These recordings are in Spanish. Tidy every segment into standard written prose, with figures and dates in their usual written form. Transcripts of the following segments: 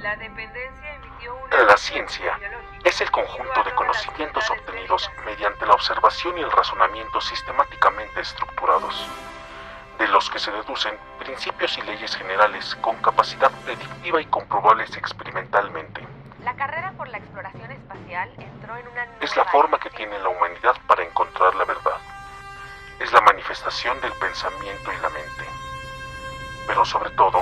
La dependencia emitió una... La ciencia es el conjunto de conocimientos obtenidos mediante la observación y el razonamiento sistemáticamente estructurados, de los que se deducen principios y leyes generales con capacidad predictiva y comprobables experimentalmente. La carrera por la exploración espacial entró en una... Es la forma que tiene la humanidad para encontrar la verdad. Es la manifestación del pensamiento y la mente. Pero sobre todo,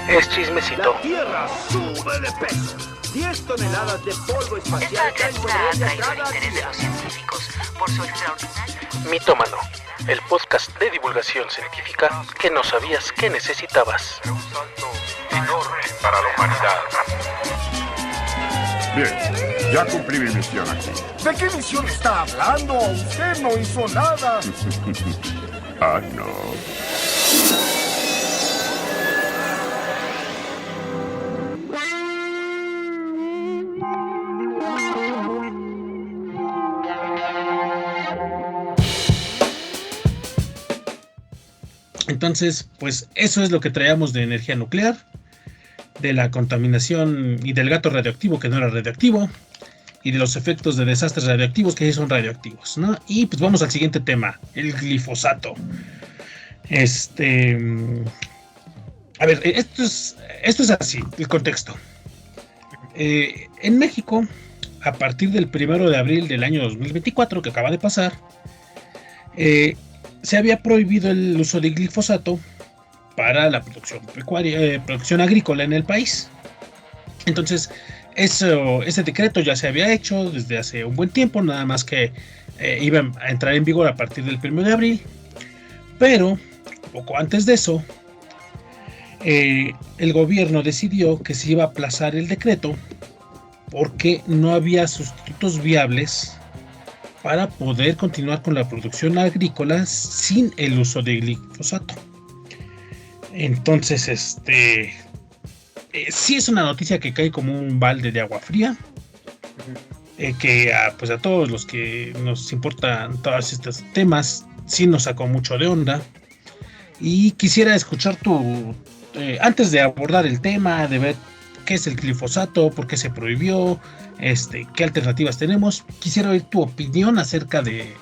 es chismecito. La Tierra sube de peso. 10 toneladas de polvo espacial Esta caen sobre criatura ha ella atraído el cada interés de día. los científicos por su extraordinario... Mitómano, el podcast de divulgación científica que no sabías que necesitabas. Un salto enorme para la humanidad. Bien, ya cumplí mi misión aquí. ¿De qué misión está hablando? Usted no hizo nada. Ah, no. Entonces, pues eso es lo que traíamos de energía nuclear, de la contaminación y del gato radioactivo que no era radioactivo, y de los efectos de desastres radioactivos que sí son radioactivos, ¿no? Y pues vamos al siguiente tema, el glifosato. A ver, esto es así, el contexto. En México, a partir del 1 de abril del año 2024, que acaba de pasar, se había prohibido el uso de glifosato para la producción pecuaria, producción agrícola en el país. Entonces, ese decreto ya se había hecho desde hace un buen tiempo, nada más que iba a entrar en vigor a partir del 1 de abril. Pero, poco antes de eso, el gobierno decidió que se iba a aplazar el decreto porque no había sustitutos viables para poder continuar con la producción agrícola sin el uso de glifosato. Entonces, sí es una noticia que cae como un balde de agua fría, que pues a todos los que nos importan todos estos temas, sí nos sacó mucho de onda. Y quisiera escuchar antes de abordar el tema, de ver qué es el glifosato, por qué se prohibió, qué alternativas tenemos. Quisiera oír tu opinión acerca de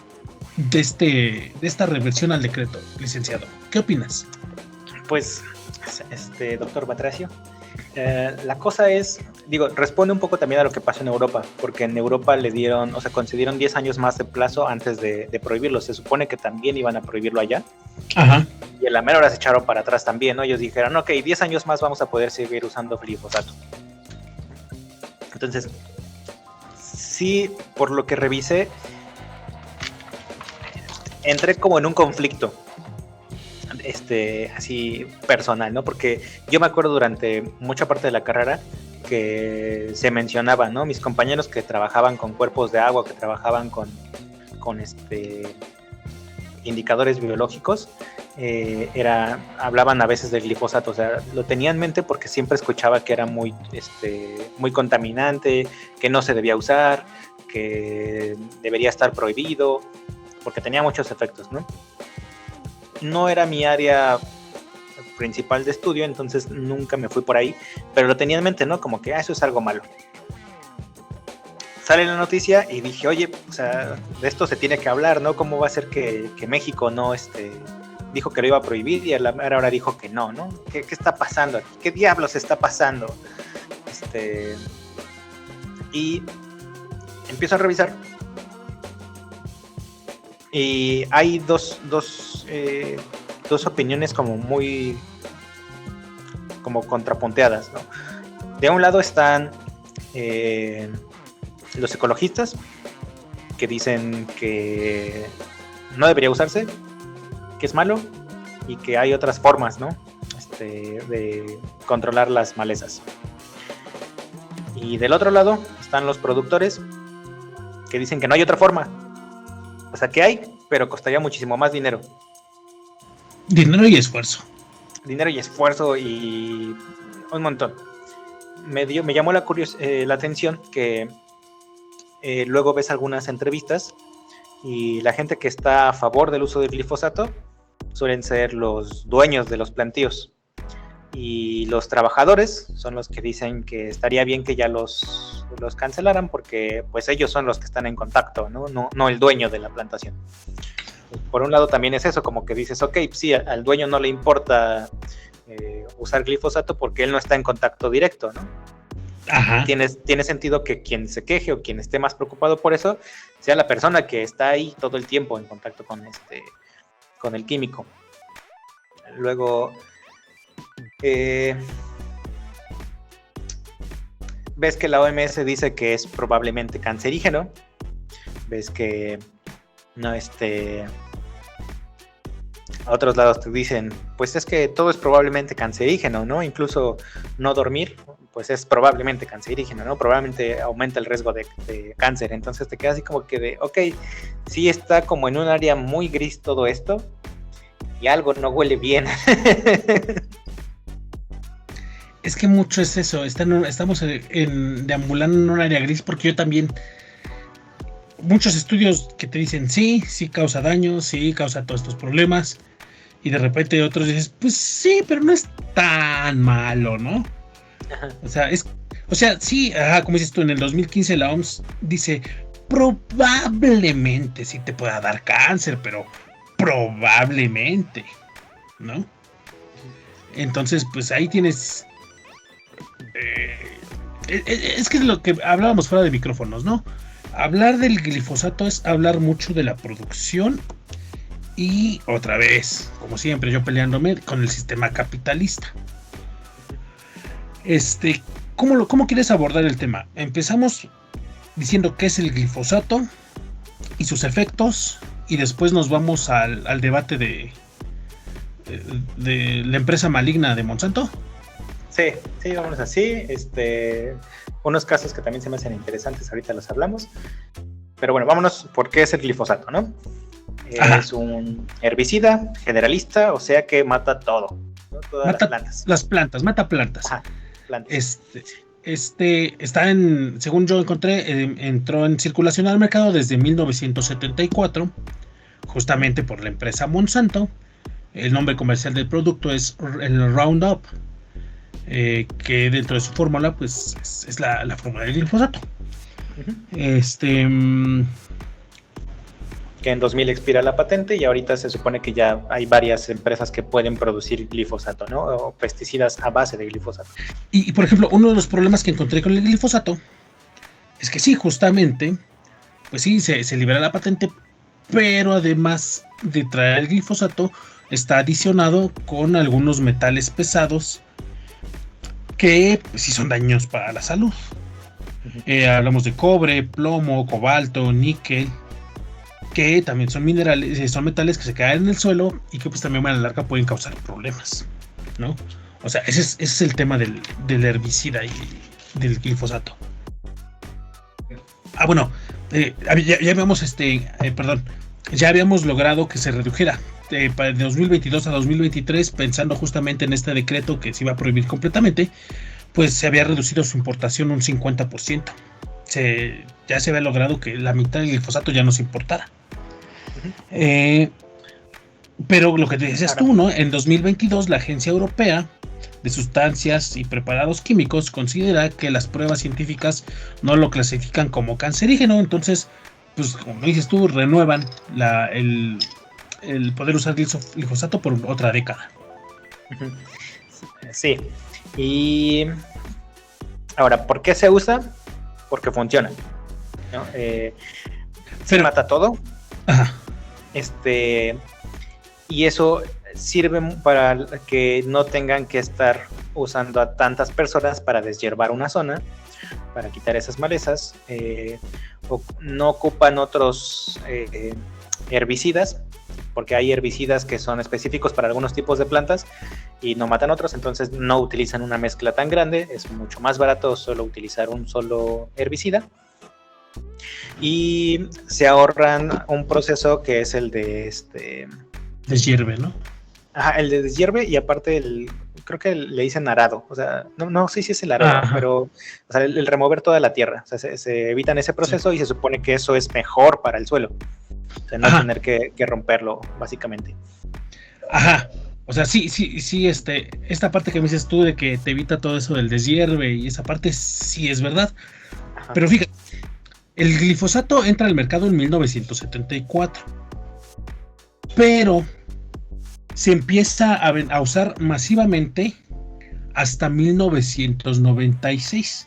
esta reversión al decreto, licenciado. ¿Qué opinas? Pues, doctor Batracio, la cosa es, responde un poco también a lo que pasó en Europa, porque en Europa concedieron 10 años más de plazo antes de prohibirlo. Se supone que también iban a prohibirlo allá. Ajá. Y a la mera hora se echaron para atrás también, ¿no? Ellos dijeron, ok, 10 años más vamos a poder seguir usando glifosato. Entonces, sí, por lo que revisé, entré como en un conflicto, así personal, ¿no? Porque yo me acuerdo durante mucha parte de la carrera que se mencionaba, ¿no? Mis compañeros que trabajaban con cuerpos de agua, que trabajaban con indicadores biológicos, hablaban a veces del glifosato, o sea, lo tenía en mente porque siempre escuchaba que era muy contaminante, que no se debía usar, que debería estar prohibido, porque tenía muchos efectos, ¿no? No era mi área principal de estudio, entonces nunca me fui por ahí, pero lo tenía en mente, ¿no? Como que eso es algo malo. Sale la noticia y dije, oye, o sea, de esto se tiene que hablar, ¿no? ¿Cómo va a ser que México no dijo que lo iba a prohibir y a la mera hora dijo que no, ¿no? ¿Qué está pasando aquí? ¿Qué diablos está pasando? Y empiezo a revisar y hay dos opiniones como muy como contrapunteadas, ¿no? De un lado están los ecologistas que dicen que no debería usarse, que es malo y que hay otras formas, ¿no? De controlar las malezas. Y del otro lado están los productores que dicen que no hay otra forma. O sea, que hay, pero costaría muchísimo más dinero. Dinero y esfuerzo. Dinero y esfuerzo y un montón. Me llamó la atención que luego ves algunas entrevistas y la gente que está a favor del uso del glifosato suelen ser los dueños de los plantíos y los trabajadores son los que dicen que estaría bien que ya los cancelaran porque pues ellos son los que están en contacto, no el dueño de la plantación. Por un lado también es eso, como que dices, ok, sí, al dueño no le importa usar glifosato porque él no está en contacto directo, ¿no? Ajá. Tiene sentido que quien se queje o quien esté más preocupado por eso sea la persona que está ahí todo el tiempo en contacto con el químico. Luego, ves que la OMS dice que es probablemente cancerígeno. Ves que no a otros lados te dicen, pues es que todo es probablemente cancerígeno, ¿no? Incluso no dormir, pues es probablemente cancerígeno, ¿no? Probablemente aumenta el riesgo de cáncer. entonces te quedas así como que ok, sí está como en un área muy gris todo esto y algo no huele bien. Es que mucho es eso, estamos deambulando en un área gris porque yo también, muchos estudios que te dicen sí causa daño, sí causa todos estos problemas, y de repente otros dices, pues sí, pero no es tan malo, ¿no? Ajá. O sea, sí, como dices tú, en el 2015 la OMS dice, probablemente sí te pueda dar cáncer, pero probablemente, ¿no? Entonces, pues ahí tienes... es que es lo que hablábamos fuera de micrófonos, ¿no? Hablar del glifosato es hablar mucho de la producción y otra vez, como siempre, yo peleándome con el sistema capitalista. ¿Cómo quieres abordar el tema? Empezamos diciendo qué es el glifosato y sus efectos, y después nos vamos al debate de la empresa maligna de Monsanto. Sí, vámonos así. Unos casos que también se me hacen interesantes, ahorita los hablamos. Pero bueno, vámonos por qué es el glifosato, ¿no? Es un herbicida generalista, o sea que mata todo, ¿no? Todas las plantas. Las plantas, mata plantas. Ajá, plantas. Está según yo encontré, entró en circulación al mercado desde 1974, justamente por la empresa Monsanto. El nombre comercial del producto es el Roundup, que dentro de su fórmula pues es la fórmula del glifosato. Uh-huh. Que en 2000 expira la patente y ahorita se supone que ya hay varias empresas que pueden producir glifosato, ¿no? O pesticidas a base de glifosato. Y por ejemplo, uno de los problemas que encontré con el glifosato es que sí, justamente, pues sí, se libera la patente, pero además de traer el glifosato, está adicionado con algunos metales pesados que pues, sí son dañinos para la salud. Uh-huh. Hablamos de cobre, plomo, cobalto, níquel, que también son minerales, son metales que se caen en el suelo y que pues también a la larga pueden causar problemas, ¿no? O sea, ese es el tema del herbicida y del glifosato. Bueno, ya habíamos logrado que se redujera de 2022 a 2023, pensando justamente en este decreto que se iba a prohibir completamente, pues se había reducido su importación un 50%. Ya se había logrado que la mitad del glifosato ya no se importara. Uh-huh. Pero lo que te decías tú, ¿no? En 2022 la Agencia Europea de Sustancias y Preparados Químicos considera que las pruebas científicas no lo clasifican como cancerígeno. Entonces, pues como dices tú, renuevan el poder usar glifosato por otra década. Uh-huh. Sí. Y ahora, ¿por qué se usa? Porque funciona, ¿no? Se mata todo. Ajá. Y eso sirve para que no tengan que estar usando a tantas personas para deshiervar una zona, para quitar esas malezas, o no ocupan otros herbicidas, porque hay herbicidas que son específicos para algunos tipos de plantas y no matan otros, entonces no utilizan una mezcla tan grande, es mucho más barato solo utilizar un solo herbicida. Y se ahorran un proceso que es el de deshierve, ¿no? Ajá, el de deshierve, y aparte creo que le dicen arado, o sea, no sé si es el arado, ajá, pero o sea, el remover toda la tierra, o sea, se evitan ese proceso, sí. Y se supone que eso es mejor para el suelo, o sea, no ajá, tener que romperlo, básicamente. Ajá, O sea, sí, esta parte que me dices tú de que te evita todo eso del deshierve y esa parte sí es verdad. Ajá. Pero fíjate, el glifosato entra al mercado en 1974, pero se empieza a usar masivamente hasta 1996.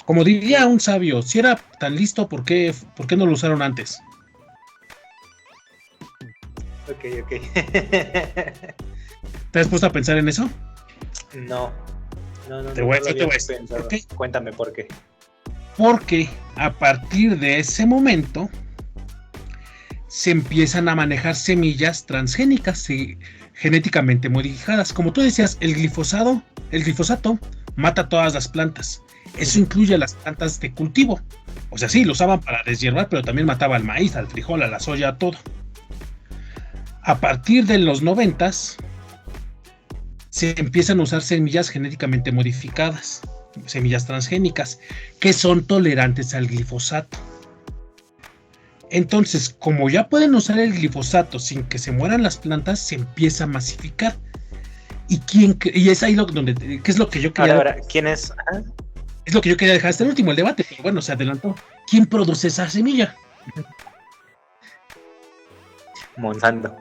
Como diría un sabio, si era tan listo, ¿por qué no lo usaron antes? Ok. ¿Te has puesto a pensar en eso? No. Te voy a lo había decir pensado. por qué. Cuéntame por qué. Porque a partir de ese momento se empiezan a manejar semillas transgénicas genéticamente modificadas. Como tú decías, el glifosato mata todas las plantas. Eso incluye a las plantas de cultivo. O sea, sí, lo usaban para deshiervar, pero también mataba al maíz, al frijol, a la soya, a todo. A partir de los 90s se empiezan a usar semillas genéticamente modificadas, semillas transgénicas, que son tolerantes al glifosato. Entonces, como ya pueden usar el glifosato sin que se mueran las plantas, se empieza a masificar. Y es ahí ¿qué es lo que yo quería? Ahora, ¿quién es? ¿Ah? Es lo que yo quería dejar hasta el último, el debate, pero bueno, se adelantó. ¿Quién produce esa semilla? Monsanto.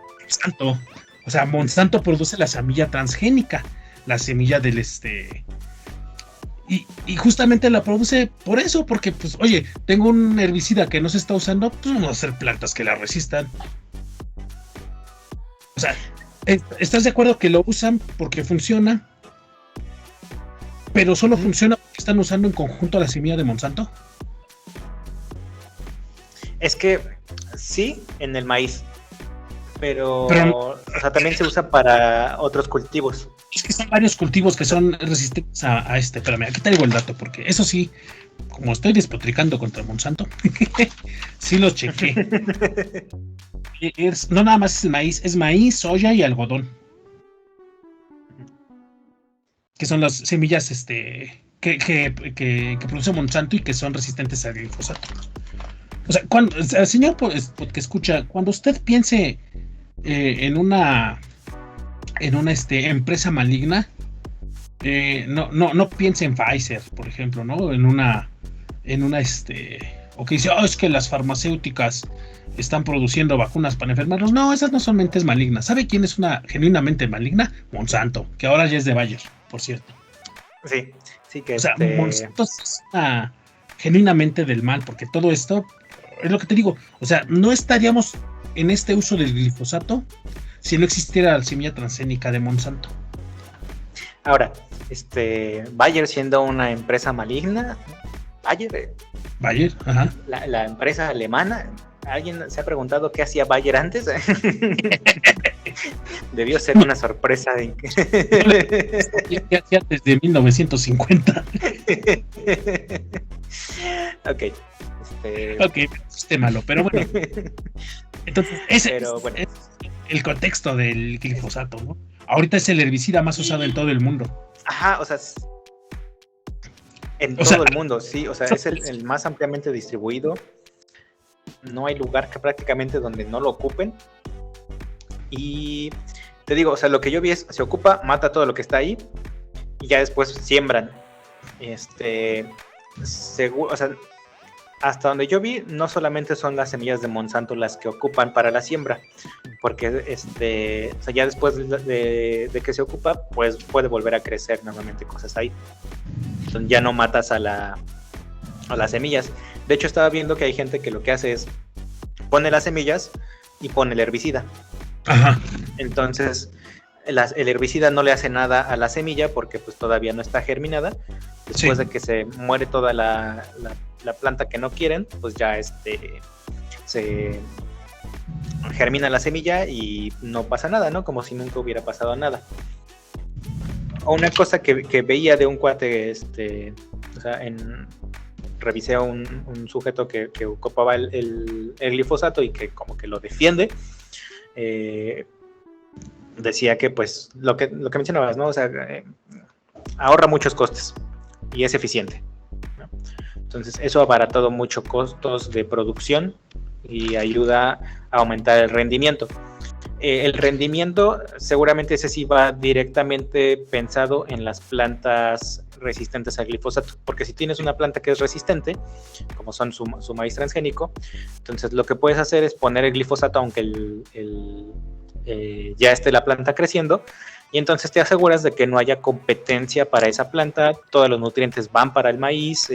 O sea, Monsanto produce la semilla transgénica, la semilla del y justamente la produce por eso, porque pues, oye, tengo un herbicida que no se está usando, pues vamos a hacer plantas que la resistan. O sea, ¿estás de acuerdo que lo usan porque funciona? Pero solo funciona porque están usando en conjunto la semilla de Monsanto. Es que sí, en el maíz. Pero o sea, también se usa para otros cultivos. Es que son varios cultivos que son resistentes a este. Espérame, aquí traigo el dato, porque eso sí, como estoy despotricando contra Monsanto, sí lo chequé. No nada más es maíz, soya y algodón. Que son las semillas que produce Monsanto y que son resistentes al glifosato. O sea, señor que escucha, cuando usted piense en una empresa maligna, no piense en Pfizer, por ejemplo, ¿no? O que dice, es que las farmacéuticas están produciendo vacunas para enfermarnos. No, esas no son mentes malignas. ¿Sabe quién es una genuinamente maligna? Monsanto, que ahora ya es de Bayer, por cierto. Sí que o sea, Monsanto es genuinamente del mal, porque todo esto es lo que te digo. O sea, no estaríamos en este uso del glifosato si no existiera la semilla transgénica de Monsanto. Ahora, Bayer siendo una empresa maligna, Bayer, ajá. La empresa alemana, ¿alguien se ha preguntado qué hacía Bayer antes? Debió ser una sorpresa. ¿Qué hacía desde 1950? Ok. Ok, chiste malo, pero bueno. Entonces, ese es el contexto del glifosato, ¿no? Ahorita es el herbicida más usado en todo el mundo. Ajá, o sea, todo el mundo, sí, o sea, es el más ampliamente distribuido. No hay lugar que prácticamente donde no lo ocupen. Y te digo, o sea, lo que yo vi es, se ocupa, mata todo lo que está ahí y ya después siembran. O sea, hasta donde yo vi, no solamente son las semillas de Monsanto las que ocupan para la siembra, porque o sea, ya después de que se ocupa, pues puede volver a crecer nuevamente cosas ahí. Entonces ya no matas a las semillas. De hecho, estaba viendo que hay gente que lo que hace es pone las semillas y pone el herbicida. Ajá. Entonces, el herbicida no le hace nada a la semilla porque pues todavía no está germinada. Después de que se muere toda la planta que no quieren, pues ya se germina la semilla y no pasa nada, ¿no? Como si nunca hubiera pasado nada. O una cosa que veía de un cuate, o sea, revisé a un sujeto que ocupaba el glifosato y que como que lo defiende. Decía que pues lo que mencionabas, ¿no? O sea, ahorra muchos costes y es eficiente, ¿no? Entonces eso abarató mucho costos de producción y ayuda a aumentar el rendimiento. El rendimiento, seguramente ese sí va directamente pensado en las plantas resistentes al glifosato, porque si tienes una planta que es resistente, como son su maíz transgénico, entonces lo que puedes hacer es poner el glifosato aunque ya esté la planta creciendo, y entonces te aseguras de que no haya competencia para esa planta, todos los nutrientes van para el maíz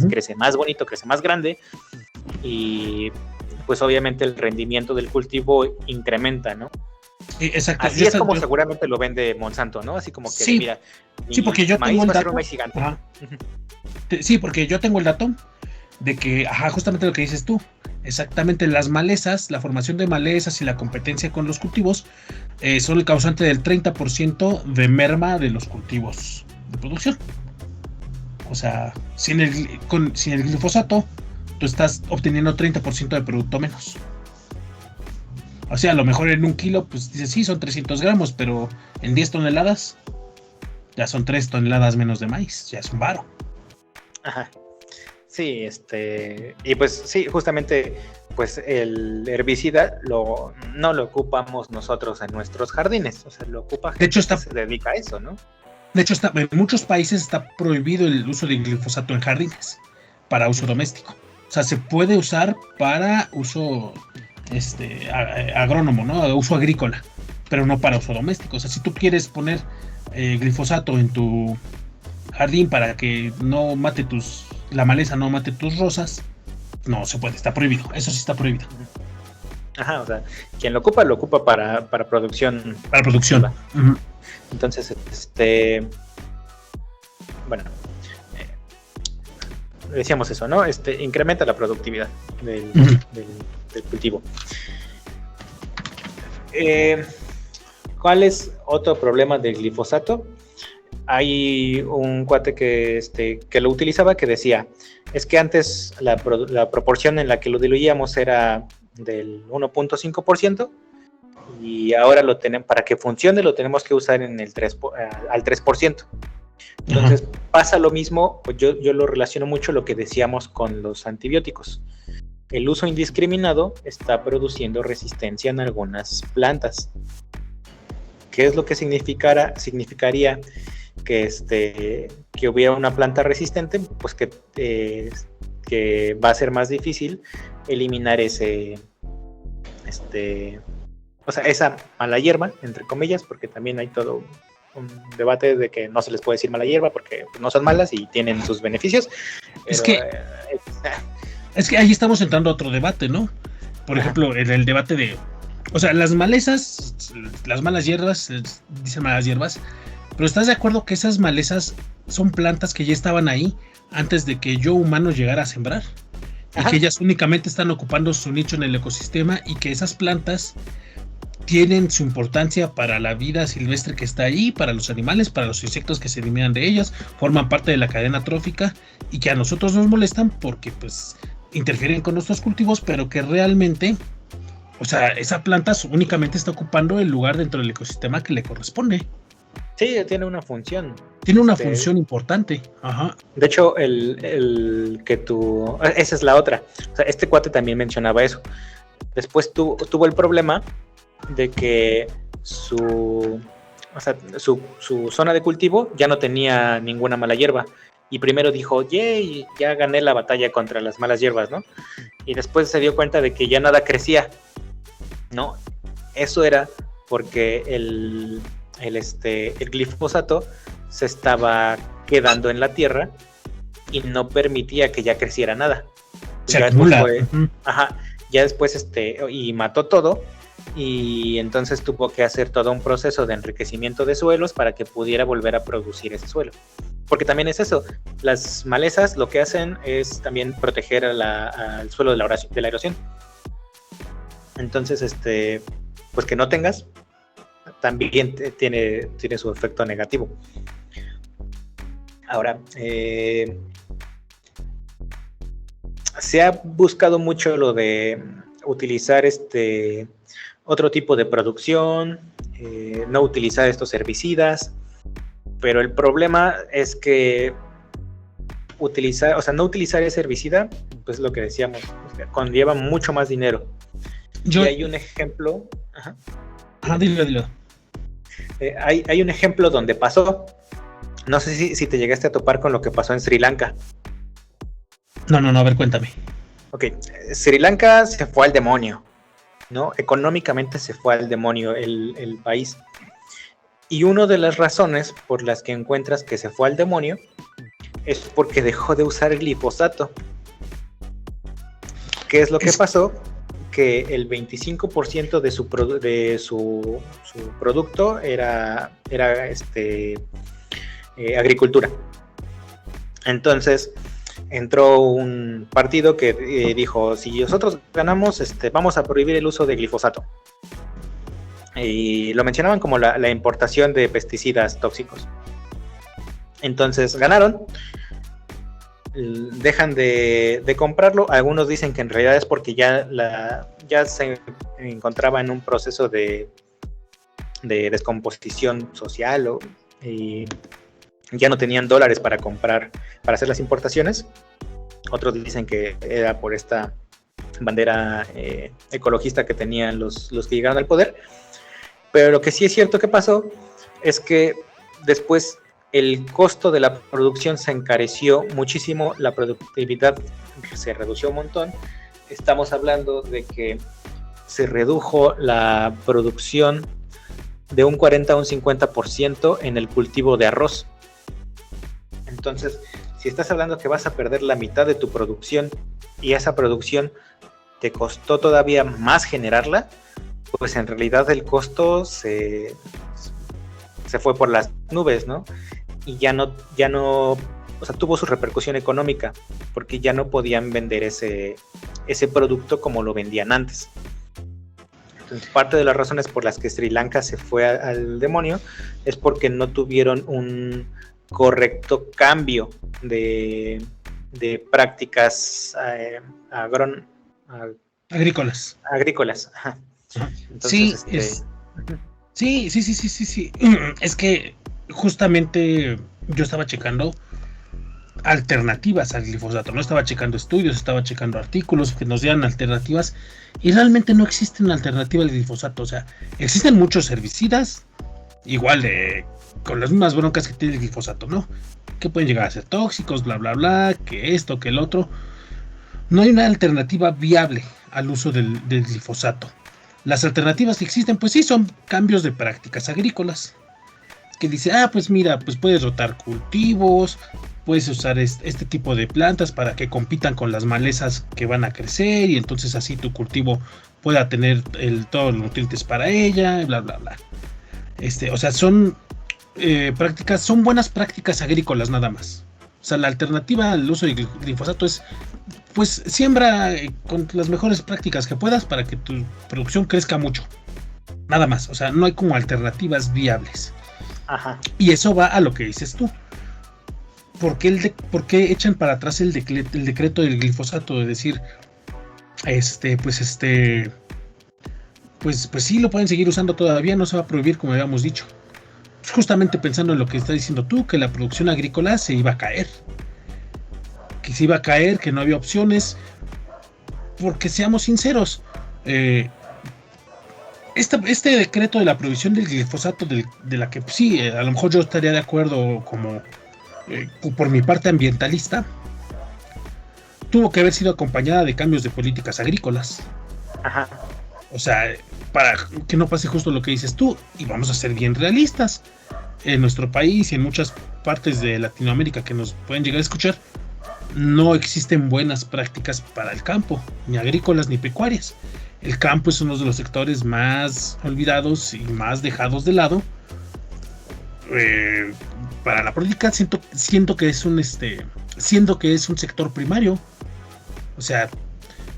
crece más bonito, crece más grande, y pues obviamente el rendimiento del cultivo incrementa, ¿no? Exacto. Así es como seguramente lo vende Monsanto, ¿no? Así como que, sí, mira, sí, porque yo tengo el dato. Gigante. Sí, porque yo tengo el dato de que, justamente lo que dices tú, exactamente las malezas, la formación de malezas y la competencia con los cultivos son el causante del 30% de merma de los cultivos de producción. O sea, sin el glifosato, tú estás obteniendo 30% de producto menos. O sea, a lo mejor en 1 kilo, pues dices, sí, son 300 gramos, pero en 10 toneladas, ya son 3 toneladas menos de maíz, ya es un varo. Ajá. Sí, y pues sí, justamente, pues el herbicida no lo ocupamos nosotros en nuestros jardines, o sea, lo ocupa gente que se dedica a eso, ¿no? De hecho, en muchos países está prohibido el uso de glifosato en jardines, para uso doméstico. O sea, se puede usar para uso agrónomo, ¿no? Uso agrícola, pero no para uso doméstico. O sea, si tú quieres poner glifosato en tu jardín para que la maleza no mate tus rosas, no se puede, está prohibido. Eso sí está prohibido. Ajá, o sea, quien lo ocupa para producción. Para producción. Uh-huh. Entonces, bueno, decíamos eso, ¿no? Incrementa la productividad del cultivo. ¿Cuál es otro problema del glifosato? Hay un cuate que lo utilizaba que decía, es que antes la proporción en la que lo diluíamos era del 1.5% y ahora para que funcione lo tenemos que usar en al 3%. Entonces pasa lo mismo, pues yo lo relaciono mucho lo que decíamos con los antibióticos. El uso indiscriminado está produciendo resistencia en algunas plantas. ¿Qué es lo que significaría que hubiera una planta resistente? Pues que va a ser más difícil eliminar esa mala hierba, entre comillas, porque también hay todo un debate de que no se les puede decir mala hierba porque no son malas y tienen sus beneficios. Es que ahí estamos entrando a otro debate, ¿no? Por ejemplo, en el debate de... O sea, las malezas, las malas hierbas, dicen malas hierbas, pero ¿estás de acuerdo que esas malezas son plantas que ya estaban ahí antes de que yo humano llegara a sembrar? Y que ellas únicamente están ocupando su nicho en el ecosistema y que esas plantas tienen su importancia para la vida silvestre que está ahí, para los animales, para los insectos que se eliminan de ellas, forman parte de la cadena trófica y que a nosotros nos molestan porque pues interfieren con nuestros cultivos, pero que realmente, o sea, esa planta únicamente está ocupando el lugar dentro del ecosistema que le corresponde. Sí, tiene una función. Tiene una función importante. Ajá. De hecho, esa es la otra. O sea, este cuate también mencionaba eso. Después tuvo el problema de que su zona de cultivo ya no tenía ninguna mala hierba. Y primero dijo, yay, ya gané la batalla contra las malas hierbas, ¿no? Y después se dio cuenta de que ya nada crecía, ¿no? Eso era porque el glifosato se estaba quedando en la tierra y no permitía que ya creciera nada. Se acumula. Ya después y mató todo, y entonces tuvo que hacer todo un proceso de enriquecimiento de suelos para que pudiera volver a producir ese suelo. Porque también es eso, las malezas lo que hacen es también proteger al suelo de la erosión. Entonces, pues que no tengas, también tiene su efecto negativo. Ahora, se ha buscado mucho lo de utilizar otro tipo de producción, no utilizar estos herbicidas, pero el problema es que no utilizar ese herbicida, pues lo que decíamos, conlleva mucho más dinero. Y hay un ejemplo. Dilo. Hay un ejemplo donde pasó. No sé si te llegaste a topar con lo que pasó en Sri Lanka. No, a ver, cuéntame. Ok, Sri Lanka se fue al demonio, ¿no? Económicamente se fue al demonio el país. Y una de las razones por las que encuentras que se fue al demonio es porque dejó de usar el glifosato. ¿Qué es lo que pasó? Que el 25% de su producto era agricultura. Entonces entró un partido que dijo, si nosotros ganamos, vamos a prohibir el uso de glifosato. Y lo mencionaban como la importación de pesticidas tóxicos. Entonces ganaron, dejan de comprarlo. Algunos dicen que en realidad es porque ya se encontraba en un proceso de descomposición social y ya no tenían dólares para comprar, para hacer las importaciones. Otros dicen que era por esta bandera ecologista que tenían los que llegaron al poder. Pero lo que sí es cierto que pasó es que después el costo de la producción se encareció muchísimo, la productividad se redució un montón. Estamos hablando de que se redujo la producción de un 40 a un 50% en el cultivo de arroz. Entonces, si estás hablando que vas a perder la mitad de tu producción y esa producción te costó todavía más generarla, pues en realidad el costo se fue por las nubes, ¿no? Y ya no, o sea, tuvo su repercusión económica, porque ya no podían vender ese producto como lo vendían antes. Entonces, parte de las razones por las que Sri Lanka se fue al demonio es porque no tuvieron un correcto cambio de prácticas agrícolas. Ajá. Entonces, sí, sí. Es que justamente yo estaba checando alternativas al glifosato, no estaba checando estudios, estaba checando artículos que nos dieran alternativas y realmente no existen alternativas al glifosato. O sea, existen muchos herbicidas, igual con las mismas broncas que tiene el glifosato, ¿no? Que pueden llegar a ser tóxicos, bla, bla, bla, que esto, que el otro. No hay una alternativa viable al uso del glifosato. Las alternativas que existen, pues sí, son cambios de prácticas agrícolas. Que dice, pues mira, pues puedes rotar cultivos, puedes usar este tipo de plantas para que compitan con las malezas que van a crecer y entonces así tu cultivo pueda tener todos los nutrientes para ella, bla, bla, bla. O sea, son son buenas prácticas agrícolas nada más. O sea, la alternativa al uso del glifosato es, pues, siembra con las mejores prácticas que puedas para que tu producción crezca mucho. Nada más, o sea, no hay como alternativas viables. Ajá. Y eso va a lo que dices tú. ¿Por qué echan para atrás el decreto del glifosato? De decir, pues sí lo pueden seguir usando todavía, no se va a prohibir como habíamos dicho. Justamente pensando en lo que estás diciendo tú, que la producción agrícola se iba a caer. Que no había opciones. Porque seamos sinceros, este decreto de la prohibición del glifosato, de la que pues, sí, a lo mejor yo estaría de acuerdo como por mi parte ambientalista, tuvo que haber sido acompañada de cambios de políticas agrícolas. Ajá. O sea, para que no pase justo lo que dices tú, y vamos a ser bien realistas, en nuestro país y en muchas partes de Latinoamérica que nos pueden llegar a escuchar, no existen buenas prácticas para el campo, ni agrícolas ni pecuarias. El campo es uno de los sectores más olvidados y más dejados de lado. Para la política siento que es un sector primario. O sea,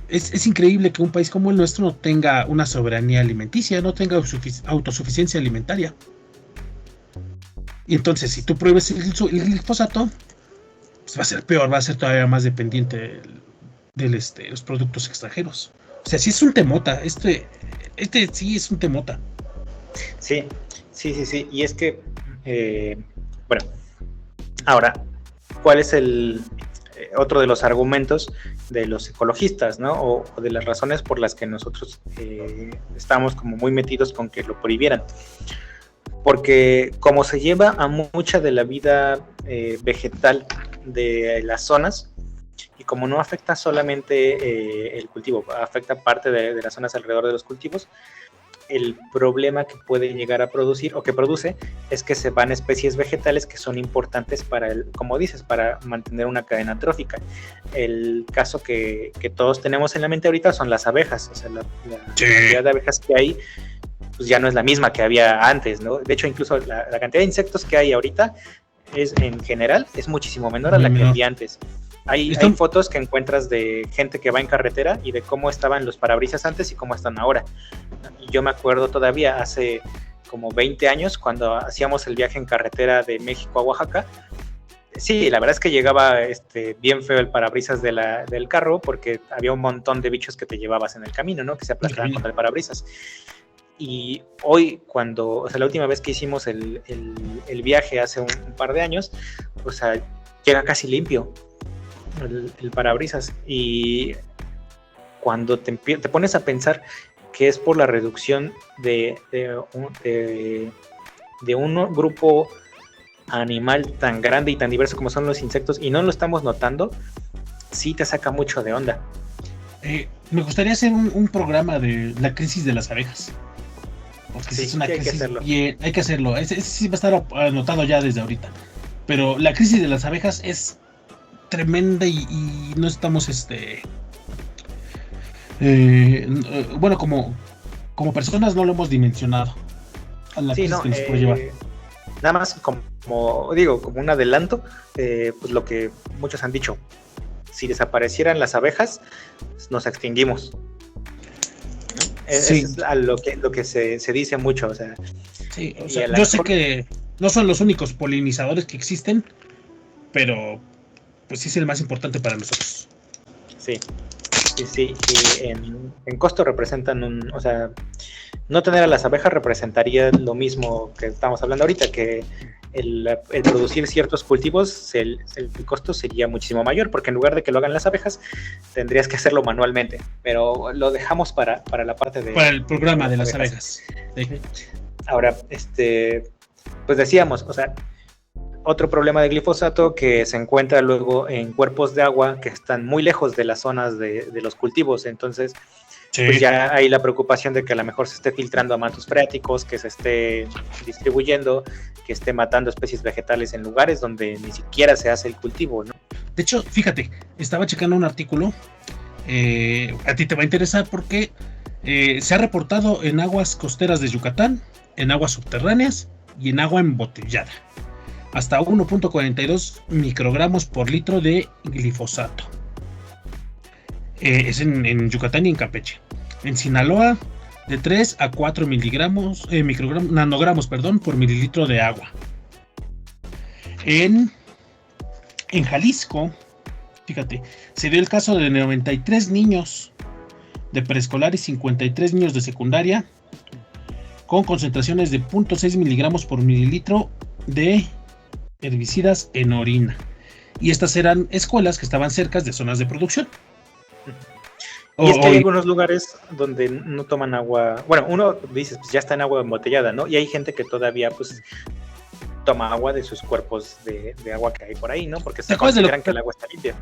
es increíble que un país como el nuestro no tenga una soberanía alimenticia, no tenga autosuficiencia alimentaria. Y entonces, si tú prohíbes el glifosato, pues va a ser peor, va a ser todavía más dependiente de los productos extranjeros. O sea, sí es un temota, este sí es un temota. Sí. Y es que, bueno, ahora, ¿cuál es otro de los argumentos de los ecologistas, ¿no? O de las razones por las que nosotros estamos como muy metidos con que lo prohibieran. Porque como se lleva a mucha de la vida vegetal de las zonas, y como no afecta solamente el cultivo, afecta parte de las zonas alrededor de los cultivos, el problema que puede llegar a producir o que produce es que se van especies vegetales que son importantes para como dices, para mantener una cadena trófica. El caso que todos tenemos en la mente ahorita son las abejas, o sea, la cantidad de abejas que hay pues ya no es la misma que había antes, ¿no? De hecho, incluso la cantidad de insectos que hay ahorita en general es muchísimo menor a la que había antes. Hay fotos que encuentras de gente que va en carretera y de cómo estaban los parabrisas antes y cómo están ahora. Yo me acuerdo todavía hace como 20 años cuando hacíamos el viaje en carretera de México a Oaxaca. Sí, la verdad es que llegaba bien feo el parabrisas del carro porque había un montón de bichos que te llevabas en el camino, ¿no? Que se aplastaban contra el parabrisas. Y hoy, la última vez que hicimos el viaje hace un par de años, o sea, llega casi limpio el parabrisas. Y cuando te pones a pensar que es por la reducción de un grupo animal tan grande y tan diverso como son los insectos, y no lo estamos notando, sí te saca mucho de onda. Me gustaría hacer un programa de la crisis de las abejas. Porque sí, es una crisis, hay que hacerlo. Ese sí va a estar anotado ya desde ahorita. Pero la crisis de las abejas es tremenda y no estamos bueno, como personas no lo hemos dimensionado a la crisis que nos puede llevar. Nada más como un adelanto, pues lo que muchos han dicho, si desaparecieran las abejas, nos extinguimos. Sí. Es lo que se dice mucho, o sea. Sí, o sea, yo sé que no son los únicos polinizadores que existen, pero pues sí es el más importante para nosotros. Sí, y en costo representan o sea, no tener a las abejas representaría lo mismo que estamos hablando ahorita, que el producir ciertos cultivos, el costo sería muchísimo mayor, porque en lugar de que lo hagan las abejas, tendrías que hacerlo manualmente, pero lo dejamos para la parte de... Para el programa de las abejas. Sí. Ahora, pues decíamos, o sea, otro problema de glifosato que se encuentra luego en cuerpos de agua que están muy lejos de las zonas de los cultivos, entonces... Sí. Pues ya hay la preocupación de que a lo mejor se esté filtrando a mantos freáticos, que se esté distribuyendo, que esté matando especies vegetales en lugares donde ni siquiera se hace el cultivo, ¿no? De hecho, fíjate, estaba checando un artículo, a ti te va a interesar porque se ha reportado en aguas costeras de Yucatán, en aguas subterráneas y en agua embotellada, hasta 1.42 microgramos por litro de glifosato. Es en Yucatán y en Campeche. En Sinaloa, de 3 a 4 nanogramos por mililitro de agua. En Jalisco, fíjate, se dio el caso de 93 niños de preescolar y 53 niños de secundaria con concentraciones de 0.6 miligramos por mililitro de herbicidas en orina. Y estas eran escuelas que estaban cerca de zonas de producción. Y es que hay algunos lugares donde no toman agua. Bueno, uno dice, pues ya está en agua embotellada, ¿no? Y hay gente que todavía, pues, toma agua de sus cuerpos de agua que hay por ahí, ¿no? Porque se consideran que el agua está limpia.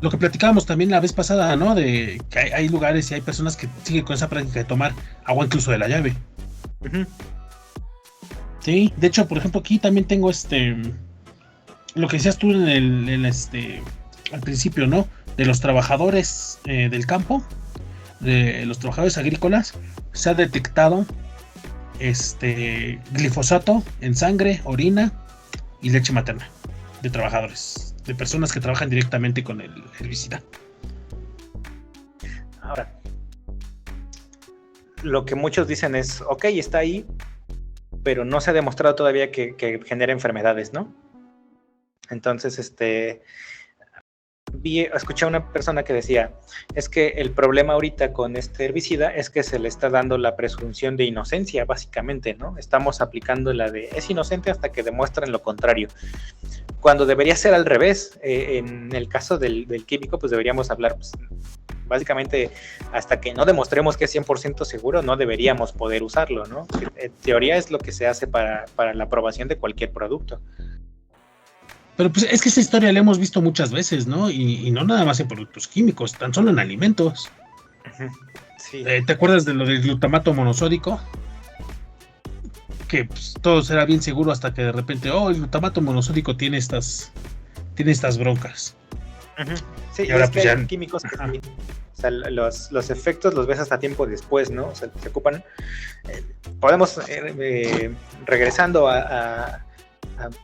Lo que platicábamos también la vez pasada, ¿no? De que hay lugares y hay personas que siguen con esa práctica de tomar agua incluso de la llave. Uh-huh. Sí, de hecho, por ejemplo, aquí también tengo lo que decías tú al principio, ¿no? De los trabajadores del campo, de los trabajadores agrícolas, se ha detectado glifosato en sangre, orina y leche materna de trabajadores, de personas que trabajan directamente con el herbicida. Ahora, lo que muchos dicen es, ok, está ahí, pero no se ha demostrado todavía que genera enfermedades, ¿no? Entonces, escuché a una persona que decía, es que el problema ahorita con este herbicida es que se le está dando la presunción de inocencia, básicamente, ¿no? Estamos aplicando la de es inocente hasta que demuestren lo contrario, cuando debería ser al revés. En el caso del químico, pues deberíamos hablar, pues, básicamente, hasta que no demostremos que es 100% seguro, no deberíamos poder usarlo, ¿no? En teoría es lo que se hace para la aprobación de cualquier producto. Pero pues es que esa historia la hemos visto muchas veces, ¿no? Y no nada más en productos químicos, tan solo en alimentos. Sí. ¿Te acuerdas de lo del glutamato monosódico? Que pues, todo será bien seguro hasta que de repente, el glutamato monosódico tiene estas broncas. Sí, y ahora es pues que ya... hay químicos que sí, o sea, los efectos los ves hasta tiempo después, ¿no? O sea, se ocupan. Podemos, regresando a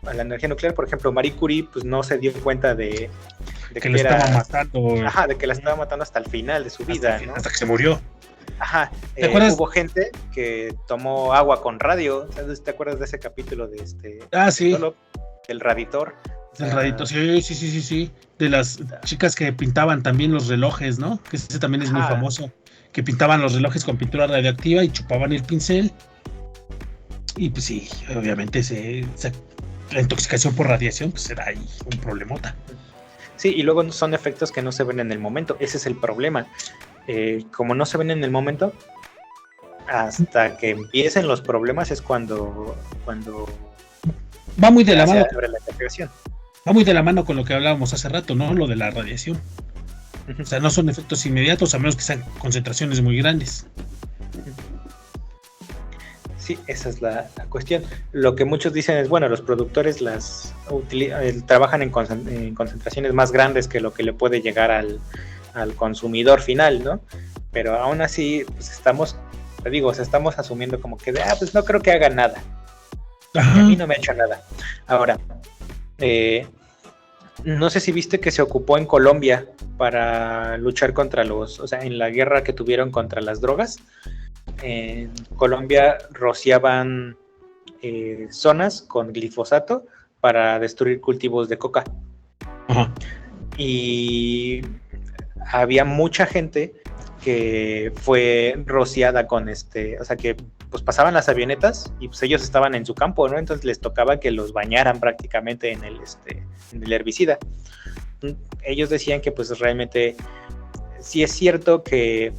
la energía nuclear, por ejemplo, Marie Curie pues no se dio cuenta de que lo estaba matando. Ajá, de que la estaba matando hasta el final de su vida, ¿no? Hasta que se murió. Ajá, ¿Te acuerdas? Hubo gente que tomó agua con radio. ¿Te acuerdas de ese capítulo de Sí. El raditor? El radito, sí. De las chicas que pintaban también los relojes, ¿no? Que ese también es muy famoso. Que pintaban los relojes con pintura radioactiva y chupaban el pincel. Y pues sí, obviamente la intoxicación por radiación pues era ahí un problemota. Sí, y luego son efectos que no se ven en el momento. Ese es el problema. Como no se ven en el momento, hasta que empiecen los problemas es cuando va muy de la mano. Sobre la investigación. Va muy de la mano con lo que hablábamos hace rato, ¿no? Lo de la radiación. O sea, no son efectos inmediatos a menos que sean concentraciones muy grandes. Sí, esa es la cuestión. Lo que muchos dicen es, bueno, los productores trabajan en concentraciones más grandes que lo que le puede llegar al consumidor final, ¿no? Pero aún así, pues estamos asumiendo como que pues no creo que haga nada. Ajá. A mí no me ha hecho nada. Ahora, no sé si viste que se ocupó en Colombia para luchar contra en la guerra que tuvieron contra las drogas. En Colombia rociaban zonas con glifosato para destruir cultivos de coca. Ajá. Y había mucha gente que fue rociada con o sea que pues pasaban las avionetas y pues ellos estaban en su campo, ¿no? Entonces les tocaba que los bañaran prácticamente en el herbicida. Ellos decían que pues realmente sí es cierto que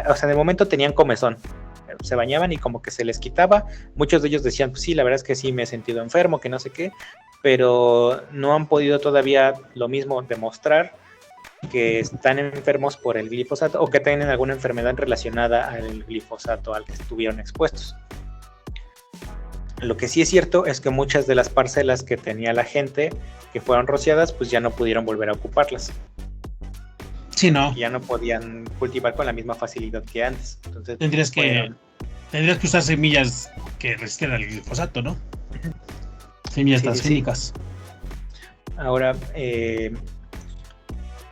o sea, de momento tenían comezón, se bañaban y como que se les quitaba. Muchos de ellos decían, pues sí, la verdad es que sí me he sentido enfermo, que no sé qué, pero no han podido todavía lo mismo demostrar que están enfermos por el glifosato o que tienen alguna enfermedad relacionada al glifosato al que estuvieron expuestos. Lo que sí es cierto es que muchas de las parcelas que tenía la gente que fueron rociadas, pues ya no pudieron volver a ocuparlas. Sí, no. Ya no podían cultivar con la misma facilidad que antes. Entonces, Tendrías que usar semillas que resistan al glifosato, ¿no? Semillas transgénicas. Sí. Ahora,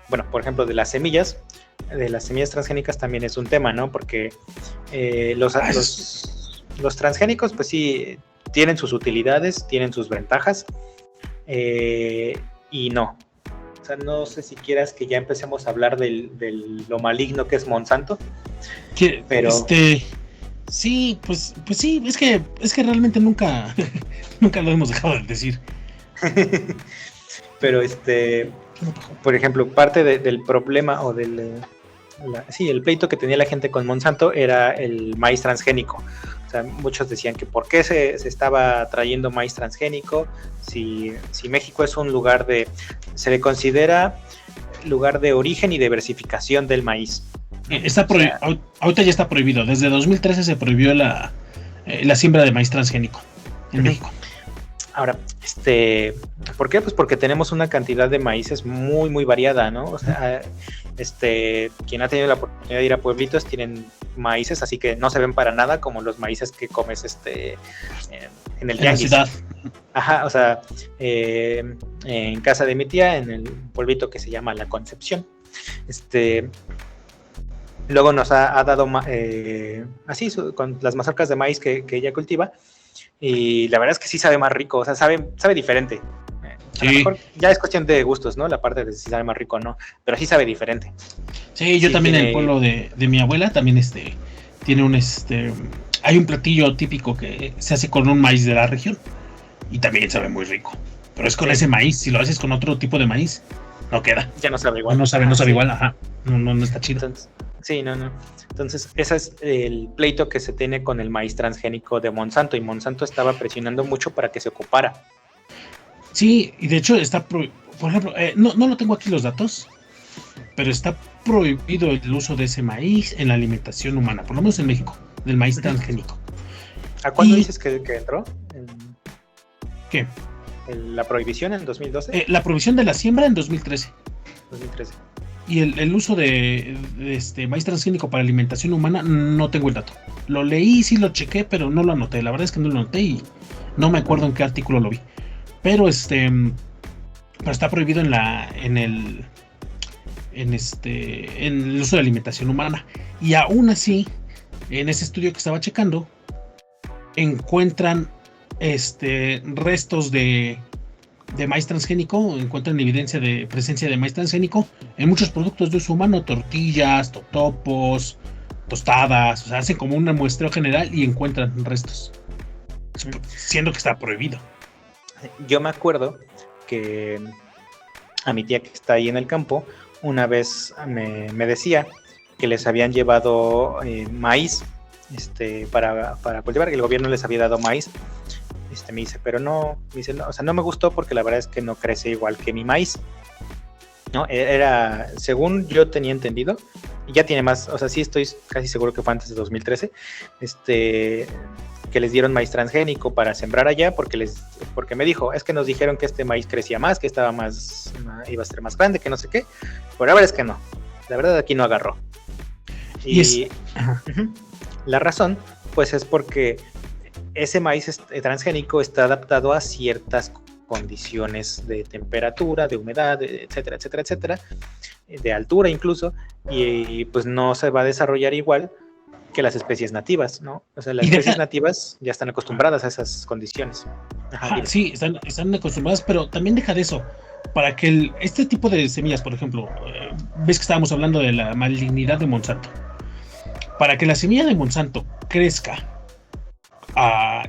bueno, por ejemplo, de las semillas transgénicas también es un tema, ¿no? Porque los transgénicos, pues sí, tienen sus utilidades, tienen sus ventajas, y no. O sea, no sé si quieras que ya empecemos a hablar de lo maligno que es Monsanto. Pero sí, pues sí, es que realmente nunca lo hemos dejado de decir. Pero por ejemplo, parte del problema o el pleito que tenía la gente con Monsanto era el maíz transgénico. O sea, muchos decían que por qué se estaba trayendo maíz transgénico si México es un lugar se le considera lugar de origen y diversificación del maíz. Ahorita ya está prohibido. Desde 2013 se prohibió la siembra de maíz transgénico en México. Ahora, ¿por qué? Pues porque tenemos una cantidad de maíces muy, muy variada, ¿no? O sea, quien ha tenido la oportunidad de ir a pueblitos tienen maíces, así que no se ven para nada como los maíces que comes en el tianguis. En la ciudad. Ajá, o sea, en casa de mi tía, en el pueblito que se llama La Concepción, luego nos ha dado así con las mazorcas de maíz que ella cultiva. Y la verdad es que sí sabe más rico, o sea, sabe diferente. A lo Sí. mejor ya es cuestión de gustos, ¿no? La parte de si sabe más rico o no, pero sí sabe diferente. Sí, yo Sí, también en tiene- el pueblo de mi abuela también tiene hay un platillo típico que se hace con un maíz de la región y también sabe muy rico. Pero es con Sí. ese maíz, si lo haces con otro tipo de maíz, no queda. Ya no sabe igual. No sabe Ajá, sí. igual, ajá. No está chido. Entonces, sí, no. Entonces, ese es el pleito que se tiene con el maíz transgénico de Monsanto, y Monsanto estaba presionando mucho para que se ocupara. Sí, y de hecho por ejemplo, no lo tengo aquí los datos, pero está prohibido el uso de ese maíz en la alimentación humana, por lo menos en México, del maíz transgénico. ¿A cuándo Y- dices que entró? ¿Qué? ¿La prohibición en 2012? La prohibición de la siembra en 2013 2013. y el uso de este maíz transgénico para alimentación humana no tengo el dato. Lo leí, sí lo chequé, pero no lo anoté. La verdad es que no lo anoté y no me acuerdo en qué artículo lo vi. Pero pero está prohibido en el uso de alimentación humana. Y aún así, en ese estudio que estaba checando, encuentran restos de maíz transgénico, encuentran evidencia de presencia de maíz transgénico en muchos productos de uso humano, tortillas, totopos, tostadas, o sea, hacen como un muestreo general y encuentran restos, siendo que está prohibido. Yo me acuerdo que a mi tía que está ahí en el campo, una vez me decía que les habían llevado maíz para cultivar, que el gobierno les había dado maíz. Me dice, pero no, o sea, no me gustó porque la verdad es que no crece igual que mi maíz. No, era, según yo tenía entendido, y ya tiene más, o sea, sí estoy casi seguro que fue antes de 2013, que les dieron maíz transgénico para sembrar allá, porque me dijo, es que nos dijeron que este maíz crecía más, que estaba iba a ser más grande, que no sé qué, pero la verdad es que no, la verdad aquí no agarró. Y la razón, pues es porque ese maíz transgénico está adaptado a ciertas condiciones de temperatura, de humedad, etcétera, etcétera, etcétera, de altura incluso, y pues no se va a desarrollar igual que las especies nativas, ¿no? O sea, las especies nativas ya están acostumbradas a esas condiciones. Sí, están acostumbradas, pero también deja de eso. Para que este tipo de semillas, por ejemplo, ves que estábamos hablando de la malignidad de Monsanto. Para que la semilla de Monsanto crezca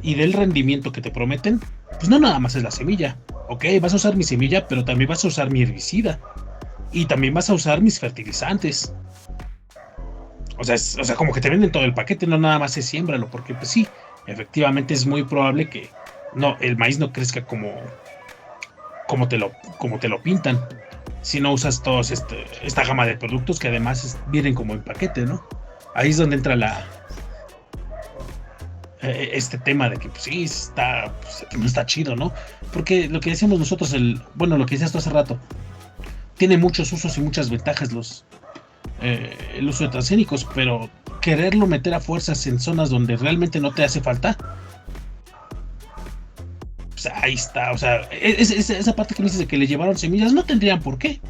y dé el rendimiento que te prometen, pues no nada más es la semilla. Ok, vas a usar mi semilla, pero también vas a usar mi herbicida. Y también vas a usar mis fertilizantes. O sea, como que te venden todo el paquete, no nada más es siémbralo, porque pues sí, efectivamente es muy probable que el maíz no crezca como te lo pintan. Si no usas todos esta gama de productos que además vienen como en paquete, ¿no? Ahí es donde entra este tema de que pues sí no está chido, ¿no? Porque lo que decíamos nosotros, lo que decías tú hace rato, tiene muchos usos y muchas ventajas el uso de transgénicos, pero quererlo meter a fuerzas en zonas donde realmente no te hace falta, pues ahí está. O sea, esa parte que me dices de que le llevaron semillas, no tendrían por qué.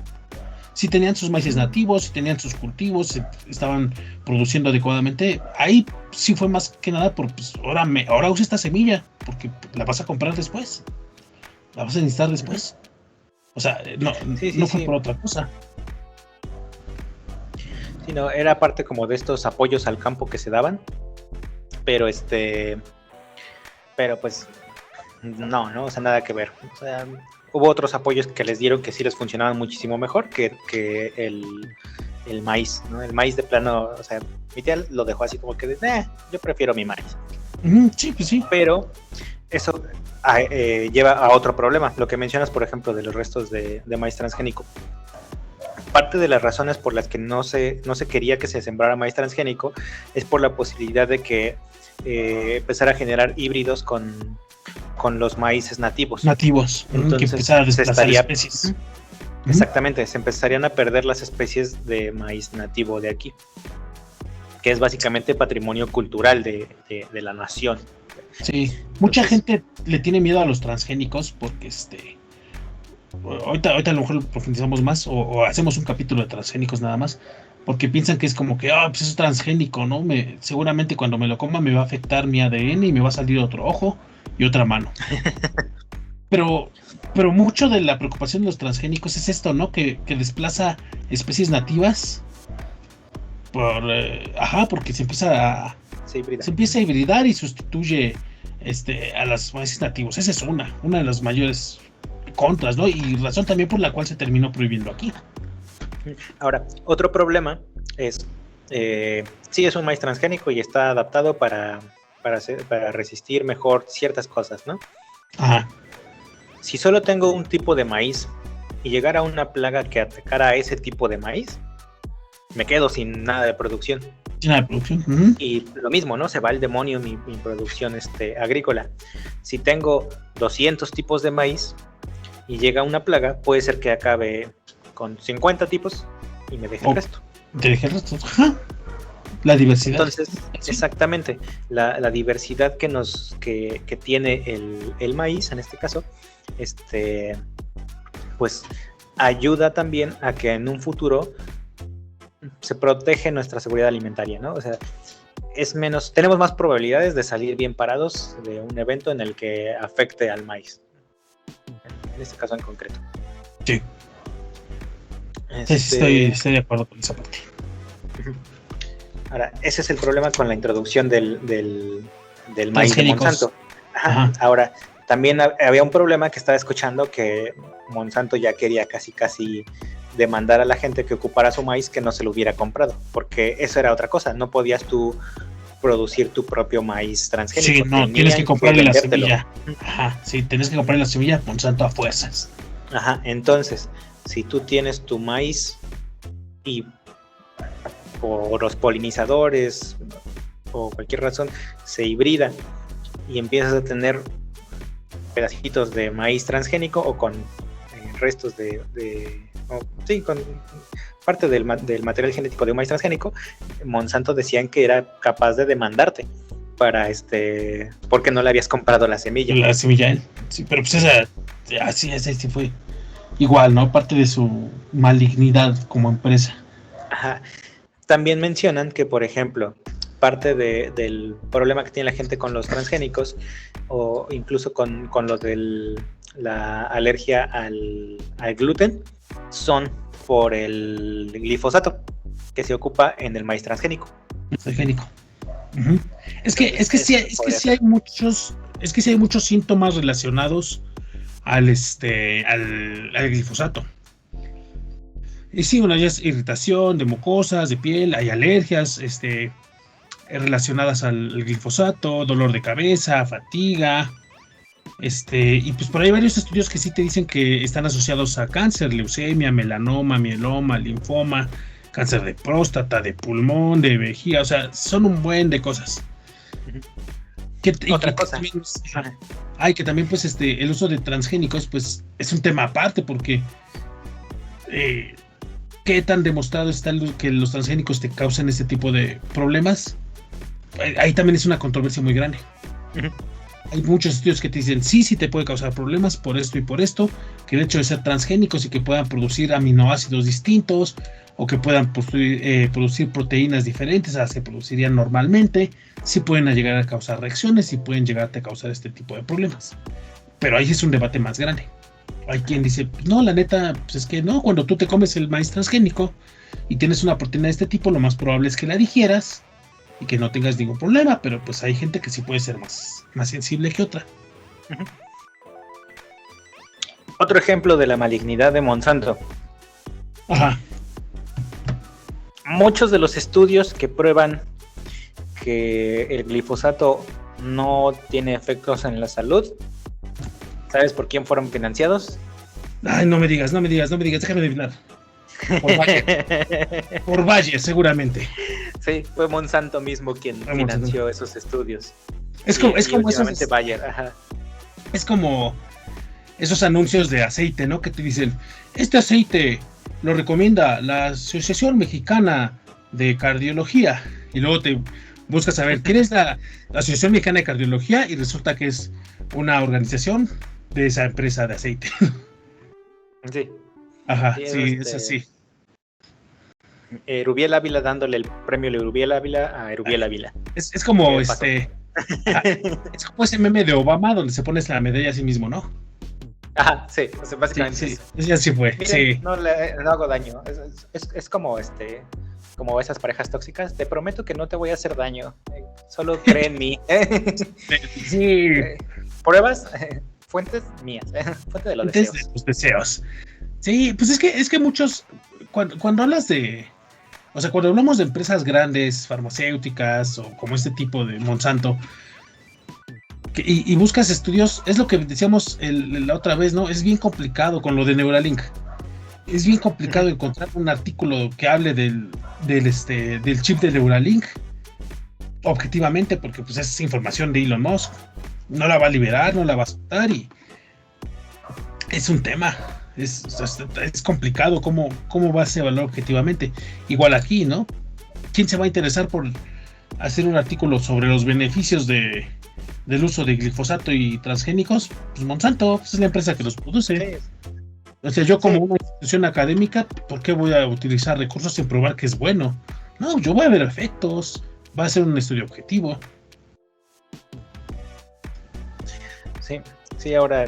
Si tenían sus maíces nativos, si tenían sus cultivos, si estaban produciendo adecuadamente, ahí sí fue más que nada por, pues, ahora usa esta semilla, porque la vas a comprar después, la vas a necesitar después. O sea, no fue por otra cosa. Sí, no, era parte como de estos apoyos al campo que se daban, pero pues no, o sea, nada que ver. O sea, hubo otros apoyos que les dieron que sí les funcionaban muchísimo mejor que el maíz, ¿no? El maíz de plano, o sea, mi tía lo dejó así como que yo prefiero mi maíz. Sí, pues sí. Pero eso lleva a otro problema, lo que mencionas, por ejemplo, de los restos de maíz transgénico. Parte de las razones por las que no se quería que se sembrara maíz transgénico es por la posibilidad de que empezara a generar híbridos con los maíces nativos. Entonces, que empezara a desplazar especies. Exactamente, se empezarían a perder las especies de maíz nativo de aquí, que es básicamente patrimonio cultural de la nación. Sí, mucha gente le tiene miedo a los transgénicos porque ahorita a lo mejor profundizamos más o hacemos un capítulo de transgénicos nada más, porque piensan que es como que pues eso es transgénico, ¿no? Seguramente cuando me lo coma me va a afectar mi ADN y me va a salir otro ojo y otra mano. Pero mucho de la preocupación de los transgénicos es esto, ¿no? Que desplaza especies nativas porque se empieza a hibridar y sustituye a las especies nativas. Esa es una de las mayores contras, ¿no? Y razón también por la cual se terminó prohibiendo aquí. Ahora, otro problema es, sí es un maíz transgénico y está adaptado para resistir mejor ciertas cosas, ¿no? Ajá. Si solo tengo un tipo de maíz y llegara una plaga que atacara a ese tipo de maíz, me quedo sin nada de producción. Sin nada de producción. Uh-huh. Y lo mismo, ¿no? Se va al demonio mi producción agrícola. Si tengo 200 tipos de maíz y llega una plaga, puede ser que acabe con 50 tipos y me deje el resto. Te deje el resto. Ajá. La diversidad. Entonces, sí. Exactamente, la diversidad que tiene el maíz, en este caso, pues ayuda también a que en un futuro se protege nuestra seguridad alimentaria, ¿no? O sea, tenemos más probabilidades de salir bien parados de un evento en el que afecte al maíz, en este caso en concreto. Sí. Estoy de acuerdo con esa parte. Ahora, ese es el problema con la introducción del maíz de Monsanto. Ajá. Ahora, también había un problema que estaba escuchando, que Monsanto ya quería casi demandar a la gente que ocupara su maíz que no se lo hubiera comprado, porque eso era otra cosa, no podías tú producir tu propio maíz transgénico. Sí, no, tienes que comprarle la semilla. Ajá, sí, tienes que comprarle la semilla a Monsanto a fuerzas. Ajá, entonces, si tú tienes tu maíz y por los polinizadores o cualquier razón se hibrida y empiezas a tener pedacitos de maíz transgénico o con restos con parte del material genético de un maíz transgénico, Monsanto decían que era capaz de demandarte porque no le habías comprado la semilla. La semilla, sí, pero pues así fue igual, ¿no? Parte de su malignidad como empresa. Ajá. También mencionan que, por ejemplo, parte del problema que tiene la gente con los transgénicos, o incluso con lo de la alergia al gluten, son por el glifosato que se ocupa en el maíz transgénico. Uh-huh. Es que sí hay muchos síntomas relacionados al glifosato. Y sí, una ya es irritación de mucosas, de piel, hay alergias relacionadas al glifosato, dolor de cabeza, fatiga, y pues por ahí hay varios estudios que sí te dicen que están asociados a cáncer, leucemia, melanoma, mieloma, linfoma, cáncer de próstata, de pulmón, de vejiga, o sea, son un buen de cosas. Otra cosa. Que también pues el uso de transgénicos pues es un tema aparte, porque ¿qué tan demostrado está que los transgénicos te causan este tipo de problemas? Ahí también es una controversia muy grande. Uh-huh. Hay muchos estudios que te dicen sí te puede causar problemas por esto y por esto, que el hecho de ser transgénicos y que puedan producir aminoácidos distintos o que puedan producir proteínas diferentes a las que producirían normalmente, sí pueden llegar a causar reacciones y pueden llegarte a causar este tipo de problemas. Pero ahí es un debate más grande. Hay quien dice, pues no, la neta, pues es que no, cuando tú te comes el maíz transgénico y tienes una proteína de este tipo, lo más probable es que la digieras y que no tengas ningún problema, pero pues hay gente que sí puede ser más sensible que otra. Uh-huh. Otro ejemplo de la malignidad de Monsanto. Ajá. Muchos de los estudios que prueban que el glifosato no tiene efectos en la salud, ¿sabes por quién fueron financiados? Ay, no me digas, déjame adivinar. Por Bayer, seguramente. Sí, fue Monsanto mismo quien financió esos estudios. Es como esos, Bayer, ajá. Es como esos anuncios de aceite, ¿no? Que te dicen, este aceite lo recomienda la Asociación Mexicana de Cardiología. Y luego te buscas saber quién es la Asociación Mexicana de Cardiología y resulta que es una organización de esa empresa de aceite. Sí. Ajá, sí, es así. Erubiel Ávila dándole el premio de Erubiel Ávila a Erubiel Ávila. Es como es como ese meme de Obama donde se pone la medalla a sí mismo, ¿no? Ajá, sí, o sea, básicamente Sí, eso. sí, así fue, Miren, sí. no hago daño. Es como como esas parejas tóxicas. Te prometo que no te voy a hacer daño. Solo cree en mí. Sí, Pruebas, fuentes mías, fuente de los antes deseos. de tus deseos. Sí, pues es que muchos, cuando hablas o sea, cuando hablamos de empresas grandes, farmacéuticas o como este tipo de Monsanto, y buscas estudios, es lo que decíamos la otra vez, ¿no? Es bien complicado con lo de Neuralink. Es bien complicado encontrar un artículo que hable del chip de Neuralink objetivamente, porque pues es información de Elon Musk. No la va a liberar, no la va a soltar y es un tema. Es complicado cómo va a ser evaluado objetivamente. Igual aquí, ¿no? ¿Quién se va a interesar por hacer un artículo sobre los beneficios del uso de glifosato y transgénicos? Pues Monsanto, pues es la empresa que los produce. Sí. O sea, yo como una institución académica, ¿por qué voy a utilizar recursos sin probar que es bueno? No, yo voy a ver efectos, va a ser un estudio objetivo. Sí, ahora,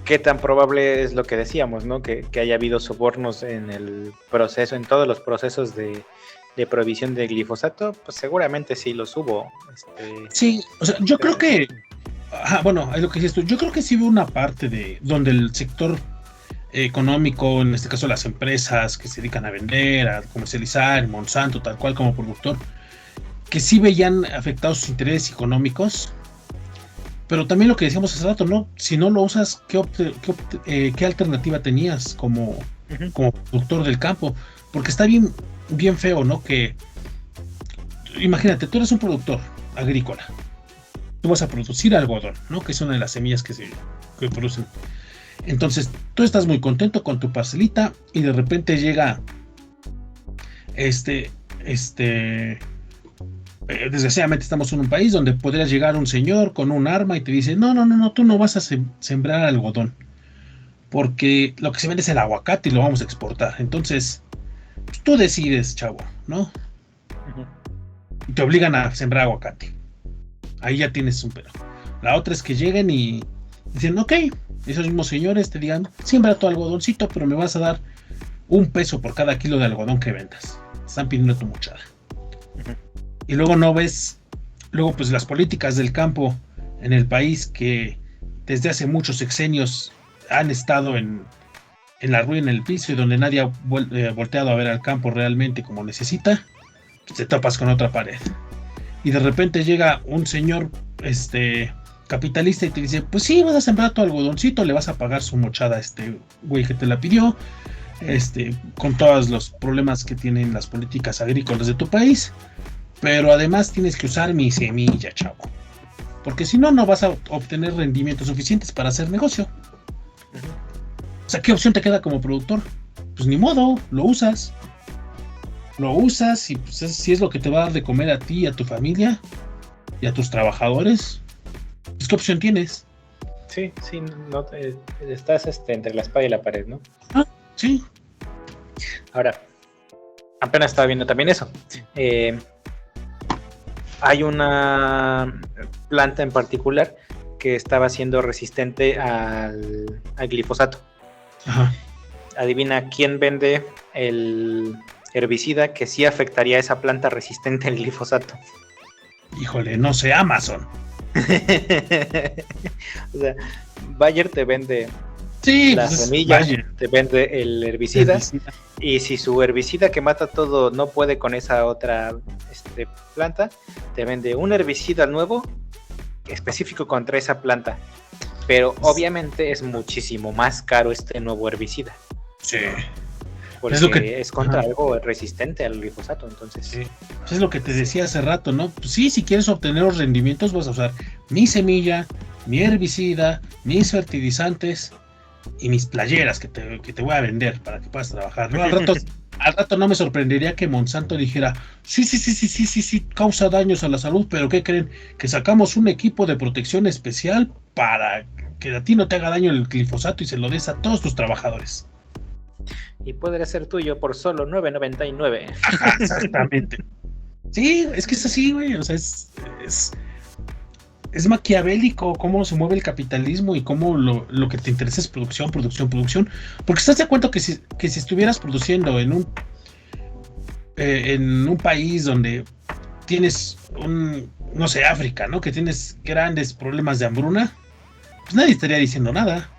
¿qué tan probable es lo que decíamos, ¿no? Que haya habido sobornos en el proceso, en todos los procesos de prohibición de glifosato? Pues seguramente sí los hubo. Sí, o sea, yo creo que, bueno, es lo que dices tú, yo creo que sí hubo una parte de donde el sector económico, en este caso las empresas que se dedican a vender, a comercializar, Monsanto, tal cual como productor, que sí veían afectados sus intereses económicos, pero también lo que decíamos hace rato, ¿no? Si no lo usas, ¿qué alternativa tenías como productor del campo? Porque está bien feo, ¿no? Que imagínate, tú eres un productor agrícola, tú vas a producir algodón, ¿no? Que es una de las semillas que producen. Entonces, tú estás muy contento con tu parcelita y de repente llega desgraciadamente estamos en un país donde podría llegar un señor con un arma y te dice, no, tú no vas a sembrar algodón, porque lo que se vende es el aguacate y lo vamos a exportar. Entonces, pues, tú decides, chavo, ¿no? Y te obligan a sembrar aguacate. Ahí ya tienes un pedo. La otra es que lleguen y dicen, ok, esos mismos señores te digan, siembra tu algodoncito, pero me vas a dar $1 por cada kilo de algodón que vendas. Te están pidiendo tu mochada. Y luego pues las políticas del campo en el país, que desde hace muchos sexenios han estado en la ruina, en el piso, y donde nadie ha volteado a ver al campo realmente como necesita, pues te topas con otra pared. Y de repente llega un señor capitalista y te dice, pues sí, vas a sembrar tu algodoncito, le vas a pagar su mochada a este güey que te la pidió, con todos los problemas que tienen las políticas agrícolas de tu país. Pero además tienes que usar mi semilla, chavo. Porque si no, no vas a obtener rendimientos suficientes para hacer negocio. O sea, ¿qué opción te queda como productor? Pues ni modo, lo usas. Lo usas y pues si es lo que te va a dar de comer a ti, a tu familia y a tus trabajadores. Pues, ¿qué opción tienes? Sí, no estás entre la espada y la pared, ¿no? Sí. Ahora, apenas estaba viendo también eso. Hay una planta en particular que estaba siendo resistente al glifosato. Ajá. Adivina quién vende el herbicida que sí afectaría a esa planta resistente al glifosato. Híjole, no sé, Amazon. O sea, Bayer te vende la semilla, te vende el herbicida. Y si su herbicida que mata todo no puede con esa otra planta, te vende un herbicida nuevo específico contra esa planta. Pero obviamente es muchísimo más caro este nuevo herbicida. Sí. Porque es contra algo resistente al glifosato, entonces. Sí. Es lo que te decía hace rato, ¿no? Pues sí, si quieres obtener los rendimientos vas a usar mi semilla, mi herbicida, mis fertilizantes y mis playeras que te voy a vender para que puedas trabajar, ¿no? Al rato no me sorprendería que Monsanto dijera, sí, causa daños a la salud, pero ¿qué creen? Que sacamos un equipo de protección especial para que a ti no te haga daño el glifosato y se lo des a todos tus trabajadores. Y podría ser tuyo por solo $9.99. Ajá, exactamente. Sí, es que es así, güey. O sea, es es maquiavélico cómo se mueve el capitalismo y cómo lo que te interesa es producción. Porque estás de acuerdo que si estuvieras produciendo en un país donde tienes no sé, África, ¿no? Que tienes grandes problemas de hambruna, pues nadie estaría diciendo nada.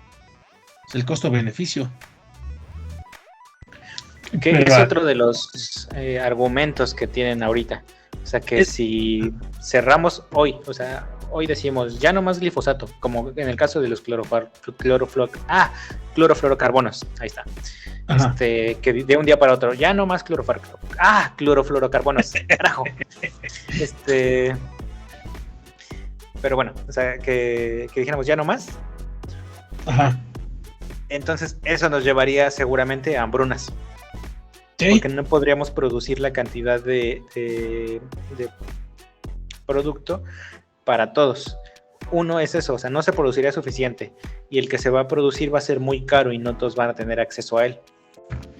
Es el costo-beneficio. Que es otro de los argumentos que tienen ahorita. O sea, que si cerramos hoy, o sea, hoy decimos ya no más glifosato, como en el caso de los clorofluorocarbonos, ahí está. Que de un día para otro, ya no más clorofluorocarbonos, carajo. Pero bueno, o sea, que dijéramos ya no más. Ajá. Entonces eso nos llevaría seguramente a hambrunas. ¿Sí? Porque no podríamos producir la cantidad de producto para todos. Uno es eso, o sea, no se produciría suficiente y el que se va a producir va a ser muy caro y no todos van a tener acceso a él.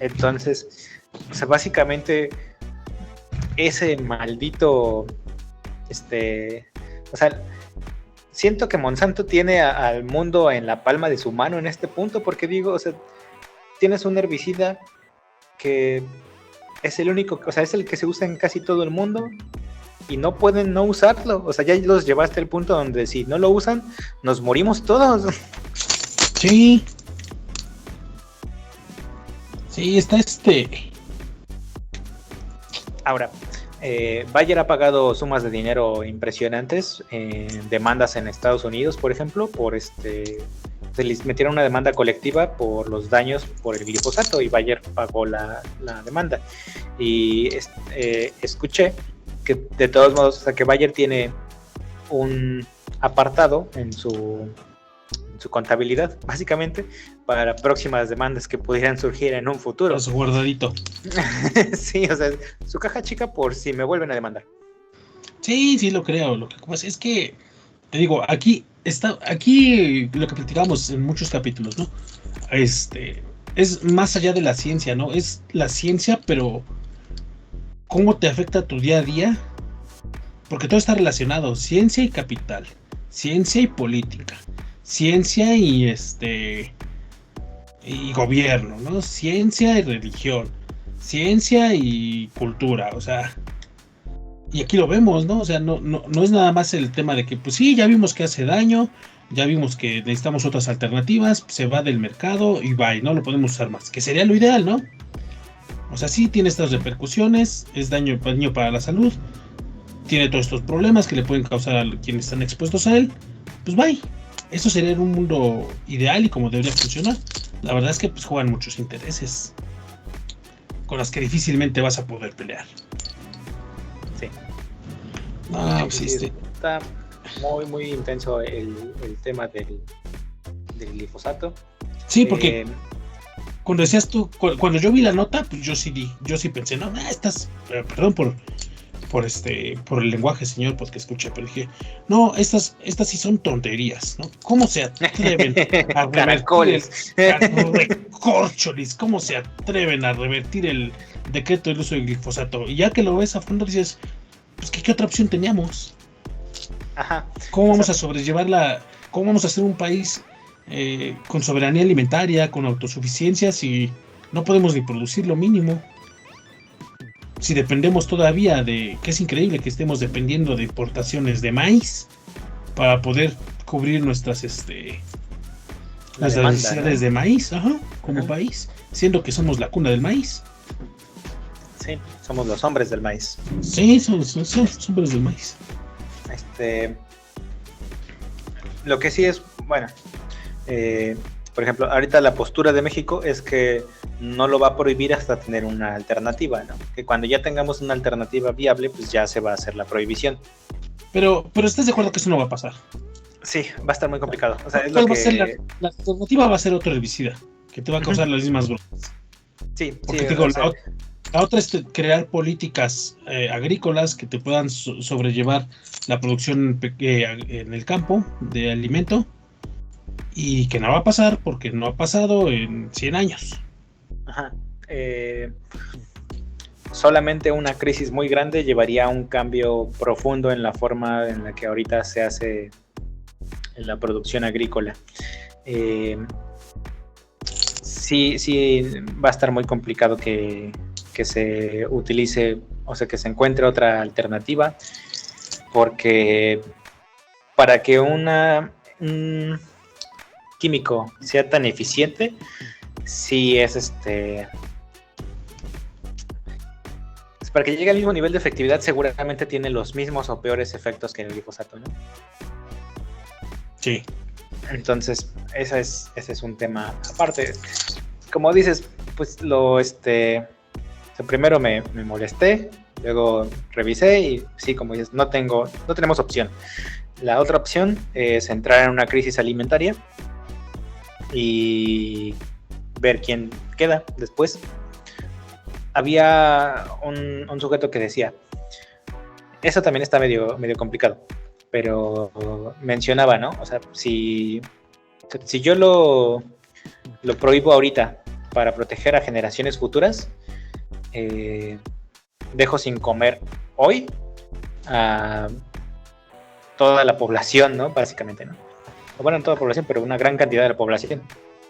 Entonces, o sea, básicamente ese maldito, o sea, siento que Monsanto tiene al mundo en la palma de su mano en este punto, porque digo, o sea, tienes un herbicida que es el único, o sea, es el que se usa en casi todo el mundo y no pueden no usarlo. O sea, ya los llevaste al punto donde si no lo usan, nos morimos todos. Sí. Sí, está Ahora, Bayer ha pagado sumas de dinero impresionantes en demandas en Estados Unidos, por ejemplo, por se les metieron una demanda colectiva por los daños por el glifosato y Bayer pagó la demanda. Y escuché que de todos modos, o sea, que Bayer tiene un apartado en su contabilidad, básicamente, para próximas demandas que pudieran surgir en un futuro. Su guardadito. Sí, o sea, su caja chica por si me vuelven a demandar. Sí, lo creo. Lo que pasa es que, te digo, aquí lo que platicamos en muchos capítulos, ¿no? Es más allá de la ciencia, ¿no? Es la ciencia, pero ¿cómo te afecta tu día a día? Porque todo está relacionado, ciencia y capital, ciencia y política, ciencia y gobierno, ¿no? Ciencia y religión, ciencia y cultura, o sea, y aquí lo vemos, ¿no? O sea, no es nada más el tema de que, pues sí, ya vimos que hace daño, ya vimos que necesitamos otras alternativas, se va del mercado y va, y no lo podemos usar más, que sería lo ideal, ¿no? O sea, sí tiene estas repercusiones, es daño para la salud, tiene todos estos problemas que le pueden causar a quienes están expuestos a él, pues bye. Eso sería un mundo ideal y como debería funcionar. La verdad es que pues juegan muchos intereses con los que difícilmente vas a poder pelear. Sí. No, pues sí, está muy, muy intenso el tema del glifosato. Sí, porque cuando decías tú, cuando yo vi la nota, pues yo sí pensé, no, perdón por el lenguaje, señor, porque escuché, pero dije, no, estas sí son tonterías, ¿no? ¿Cómo se atreven a revertir ¿cómo se atreven a revertir el decreto del uso del glifosato? Y ya que lo ves a fondo dices, pues ¿qué otra opción teníamos? Ajá. ¿Cómo vamos a sobrellevar cómo vamos a hacer un país con soberanía alimentaria, con autosuficiencia, si no podemos ni producir lo mínimo? Si dependemos todavía que es increíble que estemos dependiendo de importaciones de maíz para poder cubrir nuestras necesidades, ¿no? De maíz, como país, siendo que somos la cuna del maíz. Sí, somos los hombres del maíz. Sí, somos hombres del maíz. Lo que sí es, bueno, por ejemplo, ahorita la postura de México es que no lo va a prohibir hasta tener una alternativa, ¿no? Que cuando ya tengamos una alternativa viable, pues ya se va a hacer la prohibición. Pero ¿estás de acuerdo que eso no va a pasar? Sí, va a estar muy complicado. O sea, la alternativa va a ser otro herbicida, que te va a causar las mismas broncas. Sí, porque sí, la otra es crear políticas agrícolas que te puedan sobrellevar la producción en el campo de alimento, y que no va a pasar porque no ha pasado en 100 años. Ajá. Solamente una crisis muy grande llevaría a un cambio profundo en la forma en la que ahorita se hace la producción agrícola. Sí va a estar muy complicado que se utilice, o sea, que se encuentre otra alternativa, porque para que un químico sea tan eficiente, sí es para que llegue al mismo nivel de efectividad, seguramente tiene los mismos o peores efectos que el glifosato, ¿no? Sí. Entonces, ese es un tema aparte. Como dices, pues primero me molesté, luego revisé y sí, como dices, no tenemos opción. La otra opción es entrar en una crisis alimentaria y ver quién queda después. Había un sujeto que decía, eso también está medio complicado, pero mencionaba, ¿no? O sea, si yo lo prohíbo ahorita para proteger a generaciones futuras, dejo sin comer hoy a toda la población, ¿no? Básicamente, ¿no? Bueno, no toda la población, pero una gran cantidad de la población.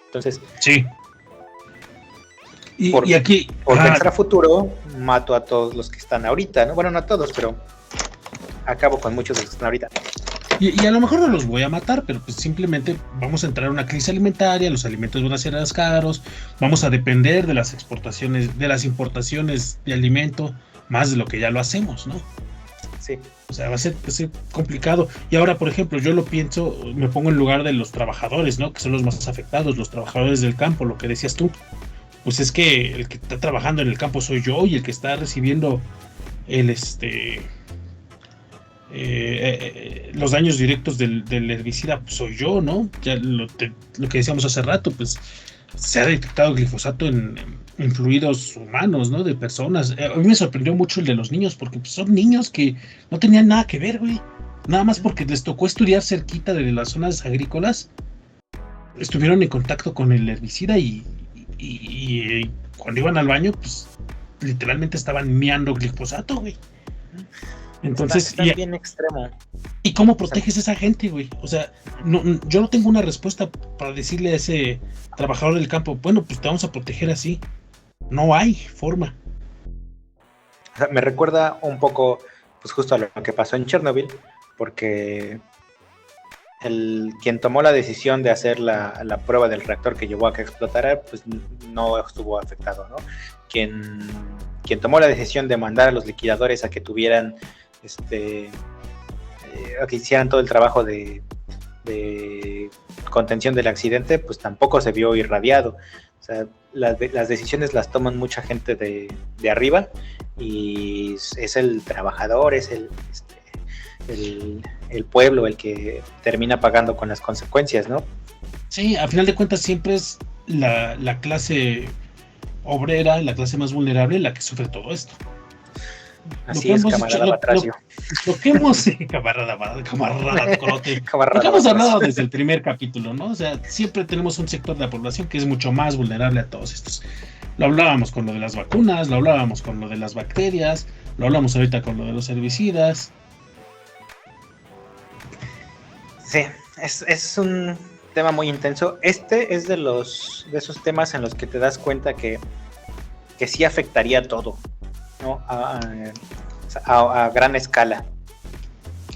Entonces, sí. Y aquí, por pensar a futuro, mato a todos los que están ahorita, ¿no? Bueno, no a todos, pero acabo con muchos de los que están ahorita. Y a lo mejor no los voy a matar, pero pues simplemente vamos a entrar en una crisis alimentaria, los alimentos van a ser más caros, vamos a depender de las exportaciones, de las importaciones de alimento, más de lo que ya lo hacemos, ¿no? Sí. O sea, va a ser complicado. Y ahora, por ejemplo, yo lo pienso, me pongo en lugar de los trabajadores, ¿no? Que son los más afectados, los trabajadores del campo, lo que decías tú. Pues es que el que está trabajando en el campo soy yo, y el que está recibiendo los daños directos del herbicida pues soy yo, ¿no? Ya lo que decíamos hace rato, pues se ha detectado glifosato en fluidos humanos, ¿no? De personas. A mí me sorprendió mucho el de los niños, porque pues, son niños que no tenían nada que ver, güey. Nada más porque les tocó estudiar cerquita de las zonas agrícolas, estuvieron en contacto con el herbicida y cuando iban al baño, pues literalmente estaban meando glifosato, güey. Entonces, está bien extremo. ¿Y cómo proteges a esa gente, güey? O sea, yo no tengo una respuesta para decirle a ese trabajador del campo, bueno, pues te vamos a proteger así. No hay forma. O sea, me recuerda un poco, pues justo a lo que pasó en Chernobyl, porque quien tomó la decisión de hacer la prueba del reactor que llevó a que explotara, pues no estuvo afectado, ¿no? Quien tomó la decisión de mandar a los liquidadores a que tuvieran, a que hicieran todo el trabajo de contención del accidente, pues tampoco se vio irradiado. O sea, las decisiones las toman mucha gente de arriba, y es el trabajador, es el pueblo el que termina pagando con las consecuencias, ¿no? Sí, a final de cuentas siempre es la clase obrera, la clase más vulnerable, la que sufre todo esto. Así es, camarada Batracio. Lo que hemos camarada Colote, lo que hemos hablado desde el primer capítulo, ¿no? O sea, siempre tenemos un sector de la población que es mucho más vulnerable a todos estos. Lo hablábamos con lo de las vacunas, lo hablábamos con lo de las bacterias, lo hablamos ahorita con lo de los herbicidas. Sí, es un tema muy intenso. Este es de esos temas en los que te das cuenta que sí afectaría todo, ¿no? A gran escala.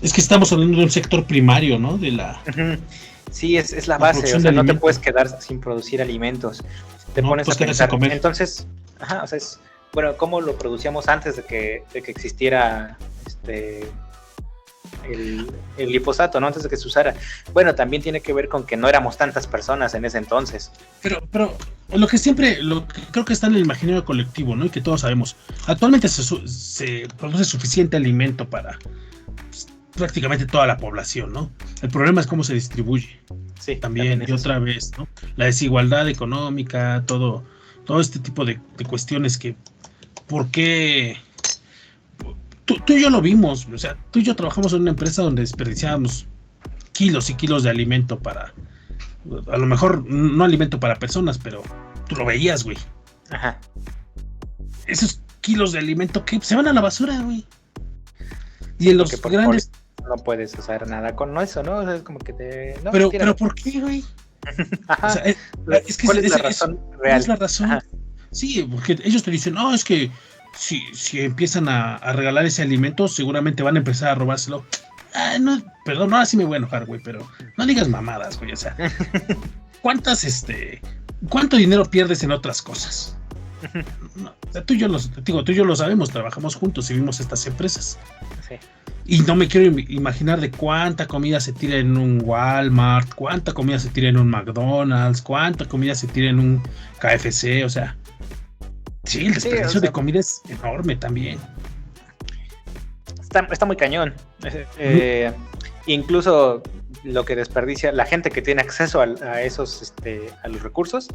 Es que estamos hablando de un sector primario, ¿no? De la. Sí, es la base. O sea, no te puedes quedar sin producir alimentos. Te pones a pensar. Entonces, o sea, bueno, ¿cómo lo producíamos antes de que existiera el glifosato, ¿no? Antes de que se usara? Bueno, también tiene que ver con que no éramos tantas personas en ese entonces. Pero lo que creo que está en el imaginario colectivo, ¿no? Y que todos sabemos, actualmente se produce suficiente alimento para prácticamente toda la población, ¿no? El problema es cómo se distribuye. Sí, también y otra vez, ¿no? La desigualdad económica, todo este tipo de cuestiones que, ¿por qué? Tú y yo lo vimos, o sea, tú y yo trabajamos en una empresa donde desperdiciábamos kilos y kilos de alimento para, a lo mejor no alimento para personas, pero tú lo veías, güey. Ajá. Esos kilos de alimento que se van a la basura, güey. Y en los grandes no puedes hacer nada con eso, ¿no? O sea, es como que te... No, pero ¿por qué, güey? Ajá. O sea, es que ¿Cuál es la razón real? Es la razón. Ajá. Sí, porque ellos te dicen, no, es que si empiezan a regalar ese alimento, seguramente van a empezar a robárselo. No, perdón, ahora sí me voy a enojar, güey, pero no digas mamadas, güey, o sea, ¿cuánto dinero pierdes en otras cosas? No, o sea, tú y yo lo sabemos, trabajamos juntos y vimos estas empresas. Sí. Y no me quiero imaginar de cuánta comida se tira en un Walmart, cuánta comida se tira en un McDonald's, cuánta comida se tira en un KFC, o sea, sí, el desperdicio de comida es enorme también. Está muy cañón. Incluso lo que desperdicia la gente que tiene acceso a esos a los recursos.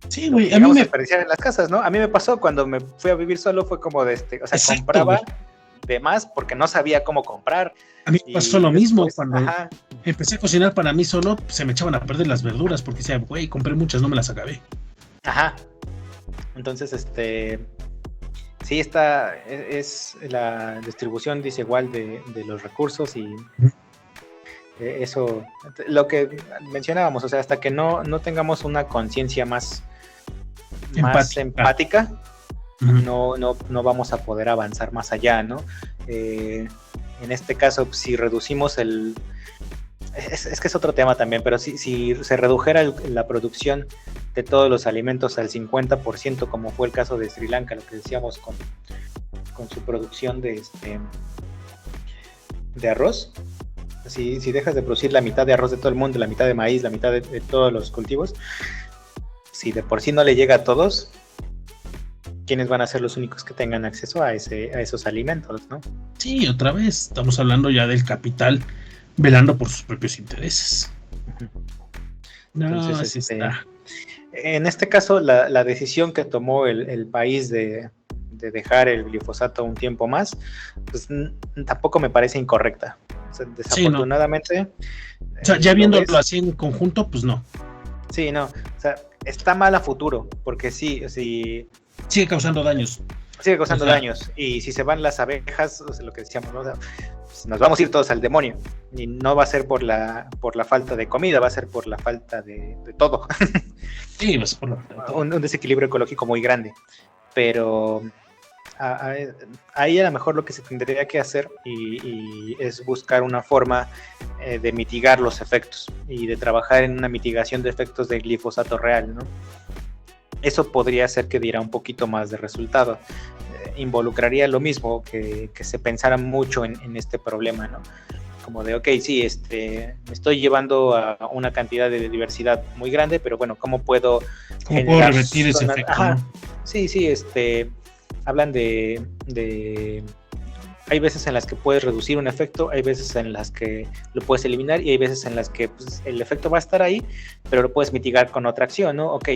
Sí, güey, a mí me desperdiciar en las casas, ¿no? A mí me pasó cuando me fui a vivir solo, fue como o sea, exacto, compraba güey. De más porque no sabía cómo comprar. A mí me pasó lo mismo cuando empecé a cocinar para mí solo, se me echaban a perder las verduras porque decía, güey, compré muchas, no me las acabé. Ajá. Entonces, sí, es la distribución desigual de los recursos y eso, lo que mencionábamos, o sea, hasta que no tengamos una conciencia más empática, no vamos a poder avanzar más allá, ¿no? En este caso, si reducimos es que es otro tema también, pero si se redujera la producción de todos los alimentos al 50%, como fue el caso de Sri Lanka, lo que decíamos con su producción de arroz, si dejas de producir la mitad de arroz de todo el mundo, la mitad de maíz, la mitad de todos los cultivos, si de por sí no le llega a todos, ¿quiénes van a ser los únicos que tengan acceso a esos alimentos, no? Sí, otra vez, estamos hablando ya del capital velando por sus propios intereses. Entonces, en este caso, la decisión que tomó el país de dejar el glifosato un tiempo más, pues tampoco me parece incorrecta. O sea, desafortunadamente... Sí, no. O sea, ya viéndolo así en conjunto, pues no. Sí, no. O sea, está mal a futuro, porque sí... Sigue causando daños. Sigue causando daños. Y si se van las abejas, o sea, lo que decíamos, ¿no? O sea, pues nos vamos a ir todos al demonio. Y no va a ser por la falta de comida, va a ser por la falta de todo. Sí, va a ser por la falta de todo. Un desequilibrio ecológico muy grande. Pero ahí a lo mejor lo que se tendría que hacer y es buscar una forma de mitigar los efectos y de trabajar en una mitigación de efectos del glifosato real, ¿no? Eso podría ser que diera un poquito más de resultado. Involucraría lo mismo, que se pensara mucho en este problema, ¿no? Como de, ok, sí, me estoy llevando a una cantidad de diversidad muy grande, pero bueno, ¿cómo puedo revertir ese efecto? Ajá, ¿no? Sí, hablan de hay veces en las que puedes reducir un efecto, hay veces en las que lo puedes eliminar y hay veces en las que pues, el efecto va a estar ahí, pero lo puedes mitigar con otra acción, ¿no? Ok,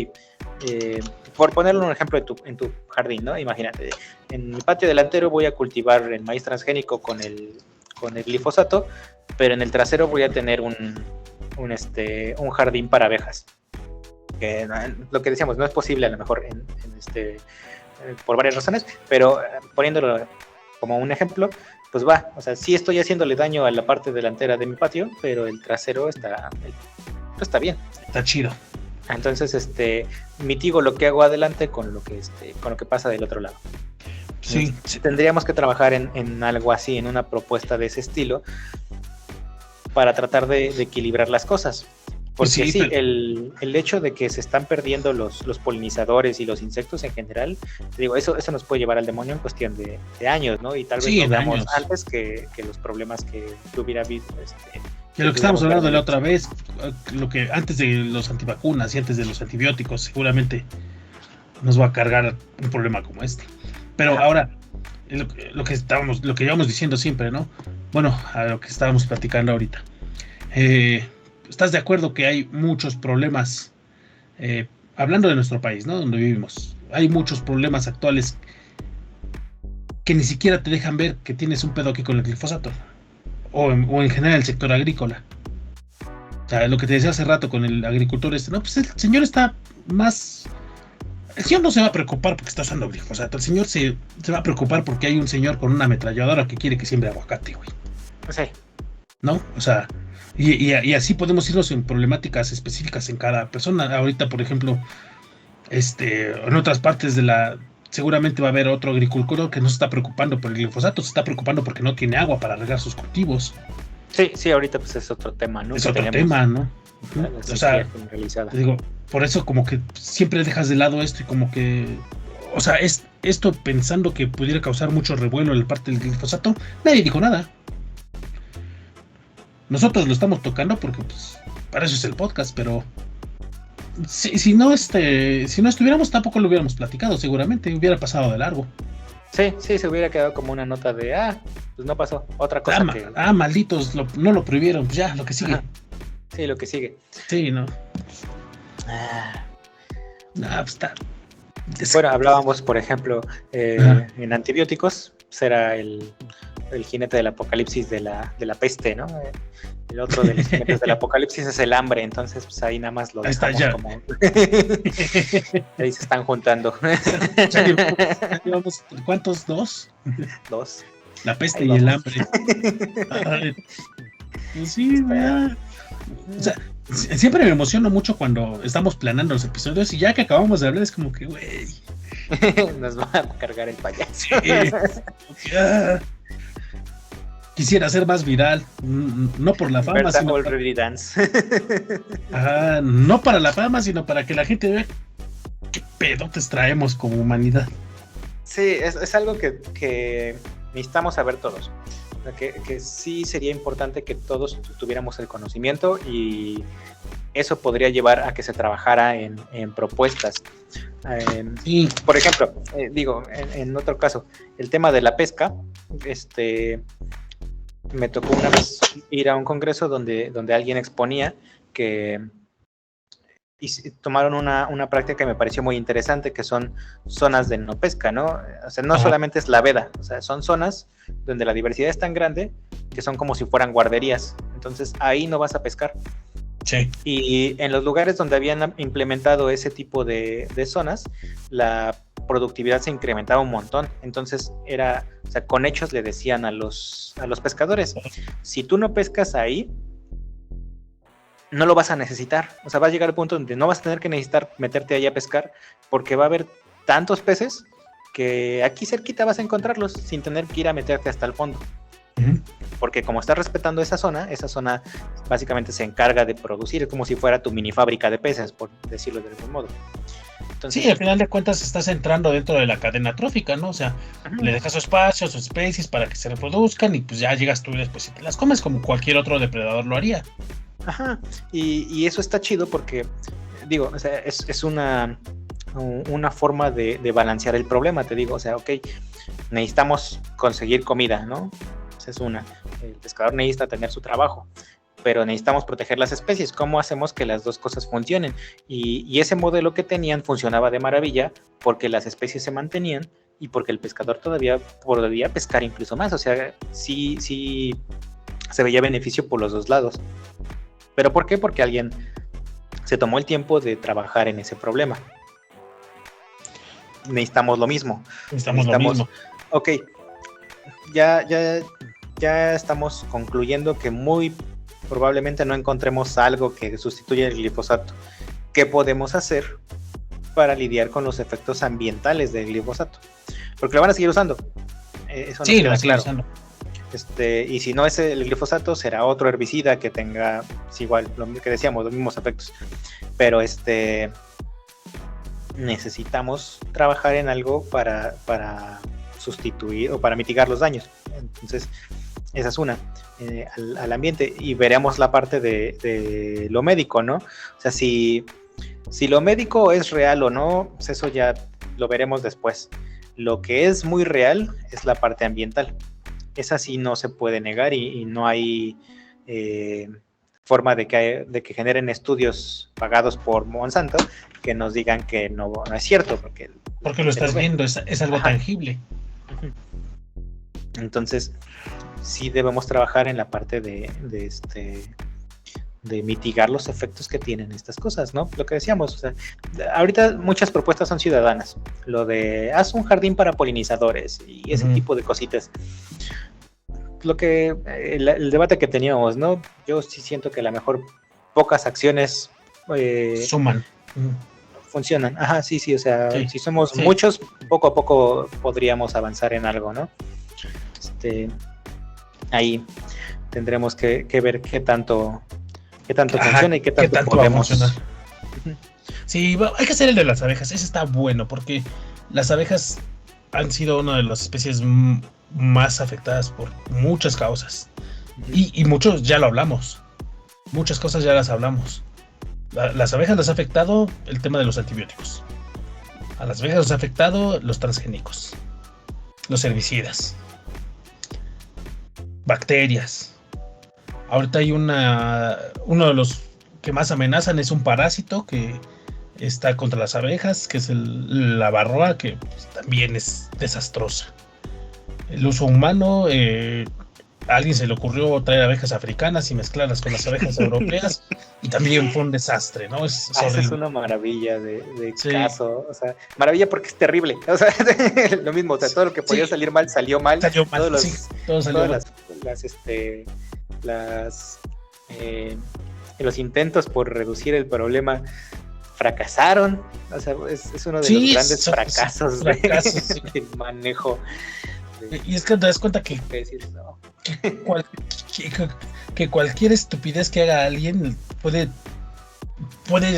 por ponerle un ejemplo en tu jardín, ¿no? Imagínate, en mi patio delantero voy a cultivar el maíz transgénico con el glifosato, pero en el trasero voy a tener un jardín para abejas. Que lo que decíamos, no es posible a lo mejor por varias razones, pero poniéndolo como un ejemplo, pues o sea, sí estoy haciéndole daño a la parte delantera de mi patio, pero el trasero está bien. Está chido. Entonces, mitigo lo que hago adelante con lo que pasa del otro lado. Sí. Tendríamos que trabajar en algo así, en una propuesta de ese estilo, para tratar de equilibrar las cosas. Porque sí, el hecho de que se están perdiendo los polinizadores y los insectos en general, digo, eso nos puede llevar al demonio en cuestión de años, ¿no? Y tal vez lo veamos antes que los problemas que hubiera habido. De lo que estábamos hablando de la otra vez, lo que antes de los antivacunas y antes de los antibióticos, seguramente nos va a cargar un problema como este. Pero ahora, lo que llevamos diciendo siempre, ¿no? Bueno, a lo que estábamos platicando ahorita. ¿Estás de acuerdo que hay muchos problemas, hablando de nuestro país, ¿no? Donde vivimos, hay muchos problemas actuales que ni siquiera te dejan ver que tienes un pedo aquí con el glifosato, o en general el sector agrícola? O sea, lo que te decía hace rato con el agricultor no, pues el señor está más... El señor no se va a preocupar porque está usando glifosato, el señor se va a preocupar porque hay un señor con una ametralladora que quiere que siembre aguacate, güey. Sí. ¿No? O sea, y así podemos irnos en problemáticas específicas en cada persona. Ahorita, por ejemplo, en otras partes seguramente va a haber otro agricultor que no se está preocupando por el glifosato, se está preocupando porque no tiene agua para regar sus cultivos. Sí, ahorita pues es otro tema, ¿no? Es otro tema, ¿no? O sea, te digo, por eso como que siempre dejas de lado esto y como que, o sea, esto pensando que pudiera causar mucho revuelo en la parte del glifosato, nadie dijo nada. Nosotros lo estamos tocando porque pues para eso es el podcast, pero si no estuviéramos tampoco lo hubiéramos platicado, seguramente hubiera pasado de largo. Sí, se hubiera quedado como una nota de pues no pasó, otra cosa malditos, no lo prohibieron, pues ya, lo que sigue. Ajá. Sí, lo que sigue. Sí, no. Pues está. Bueno, hablábamos, por ejemplo, en antibióticos, será el jinete del apocalipsis de la peste, ¿no? El otro de los jinetes del apocalipsis es el hambre, entonces pues ahí nada más lo dejamos como... Ahí se están juntando. ¿Cuántos? ¿Dos? Dos. La peste ahí y el hambre. Pues sí, ¿verdad? O sea, siempre me emociono mucho cuando estamos planeando los episodios y ya que acabamos de hablar es como que, güey, nos va a cargar el payaso. Sí. Quisiera ser más viral, no por la fama, sino no para la fama, sino para que la gente vea qué pedotes traemos como humanidad. Sí, es algo que necesitamos saber todos. Que sí sería importante que todos tuviéramos el conocimiento y eso podría llevar a que se trabajara en propuestas. Sí. Por ejemplo, en otro caso, el tema de la pesca, me tocó una vez ir a un congreso donde alguien exponía que tomaron una práctica que me pareció muy interesante, que son zonas de no pesca, ¿no? O sea, no solamente es la veda, o sea, son zonas donde la diversidad es tan grande que son como si fueran guarderías. Entonces, ahí no vas a pescar. Sí. Y en los lugares donde habían implementado ese tipo de zonas, la productividad se incrementaba un montón. Entonces, o sea, con hechos le decían a los pescadores, si tú no pescas ahí, no lo vas a necesitar. O sea, va a llegar al punto donde no vas a tener que necesitar meterte ahí a pescar porque va a haber tantos peces que aquí cerquita vas a encontrarlos sin tener que ir a meterte hasta el fondo. Uh-huh. Porque como estás respetando esa zona básicamente se encarga de producir, es como si fuera tu mini fábrica de peces, por decirlo de algún modo. Entonces, sí, al final de cuentas estás entrando dentro de la cadena trófica, ¿no? O sea, le dejas su espacio, sus especies para que se reproduzcan y pues ya llegas tú y después te las comes como cualquier otro depredador lo haría. Ajá, y eso está chido porque, o sea, es una forma de balancear el problema, te digo, o sea, ok, necesitamos conseguir comida, ¿no? Esa es el pescador necesita tener su trabajo, pero necesitamos proteger las especies. ¿Cómo hacemos que las dos cosas funcionen? Y ese modelo que tenían funcionaba de maravilla porque las especies se mantenían y porque el pescador todavía podía pescar incluso más, o sea, sí se veía beneficio por los dos lados. ¿Pero por qué? Porque alguien se tomó el tiempo de trabajar en ese problema. Necesitamos lo mismo. Lo mismo. Ok, ya estamos concluyendo que muy probablemente no encontremos algo que sustituya el glifosato. ¿Qué podemos hacer para lidiar con los efectos ambientales del glifosato? Porque lo van a seguir usando. Eso sí, lo van a seguir usando. Y si no es el glifosato, será otro herbicida que tenga, igual, lo que decíamos, los mismos efectos. Pero necesitamos trabajar en algo para sustituir o para mitigar los daños. Entonces, esa es una, al ambiente. Y veremos la parte de lo médico, ¿no? O sea, si lo médico es real o no, pues eso ya lo veremos después. Lo que es muy real es la parte ambiental. Esa sí no se puede negar y no hay forma de que generen estudios pagados por Monsanto que nos digan que no es cierto. Porque lo estás viendo, es algo tangible. Entonces, sí debemos trabajar en la parte de mitigar los efectos que tienen estas cosas, ¿no? Lo que decíamos, o sea, ahorita muchas propuestas son ciudadanas. Lo de haz un jardín para polinizadores y ese tipo de cositas. lo que el debate que teníamos, ¿no? Yo sí siento que a lo mejor pocas acciones Suman. funcionan. Ajá, sí, o sea, Sí, si somos sí. muchos, poco a poco podríamos avanzar en algo, ¿no? Ahí tendremos que ver qué tanto Ajá, funciona y qué tanto va a podemos. funcionar. Sí, hay que hacer el de las abejas. Ese está bueno porque las abejas han sido una de las especies más afectadas por muchas causas. Y muchos ya lo hablamos. Muchas cosas ya las hablamos. Las abejas les ha afectado el tema de los antibióticos. A las abejas les ha afectado los transgénicos, los herbicidas, bacterias. Ahorita hay uno de los que más amenazan es un parásito que está contra las abejas, que es la varroa, que pues, también es desastrosa. El uso humano, a alguien se le ocurrió traer abejas africanas y mezclarlas con las abejas europeas y también fue un desastre, ¿no? Esa es una maravilla de Sí. caso, o sea, maravilla porque es terrible, o sea, lo mismo, o sea, todo lo que podía Sí. salir mal salió mal, Salió mal, todos sí, todo salió todas los intentos por reducir el problema fracasaron, o sea, es uno de Sí, los grandes son fracasos, fracasos, sí. del manejo. Y es que te das cuenta que No. que cualquier estupidez que haga alguien puede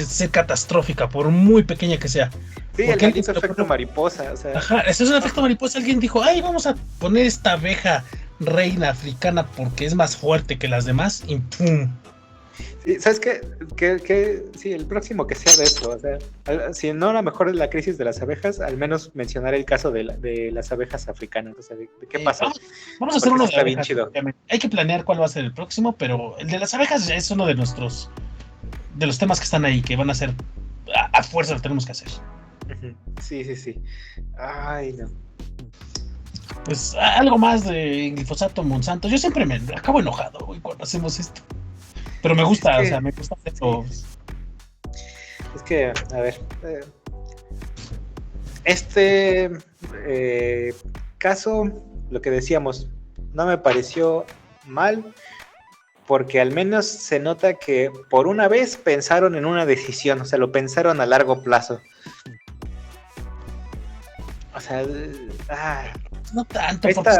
ser catastrófica, por muy pequeña que sea. Sí, el Porque maldito alguien se le efecto ocurrió- mariposa, o sea, Ajá, eso es un efecto mariposa. Alguien dijo, ay, vamos a poner esta abeja reina africana porque es más fuerte que las demás y ¡pum! sí, ¿sabes qué? Sí, el próximo que sea de eso, o sea, si no a lo mejor es la crisis de las abejas, al menos mencionar el caso de las abejas africanas, o sea, de qué pasó. Vamos a hacer Porque uno de está bien abejas. chido. Obviamente. Hay que planear cuál va a ser el próximo, pero el de las abejas ya es uno de los temas que están ahí, que van a ser a fuerza lo tenemos que hacer. Ujú. Sí. Ay, no. Pues algo más de glifosato, Monsanto. Yo siempre me acabo enojado, güey, cuando hacemos esto. Pero me gusta, Es que- o sea, me gusta hacerlo. Es que, a ver, este caso, lo que decíamos, no me pareció mal, porque al menos se nota que por una vez pensaron en una decisión, o sea, lo pensaron a largo plazo. O sea, No tanto, porque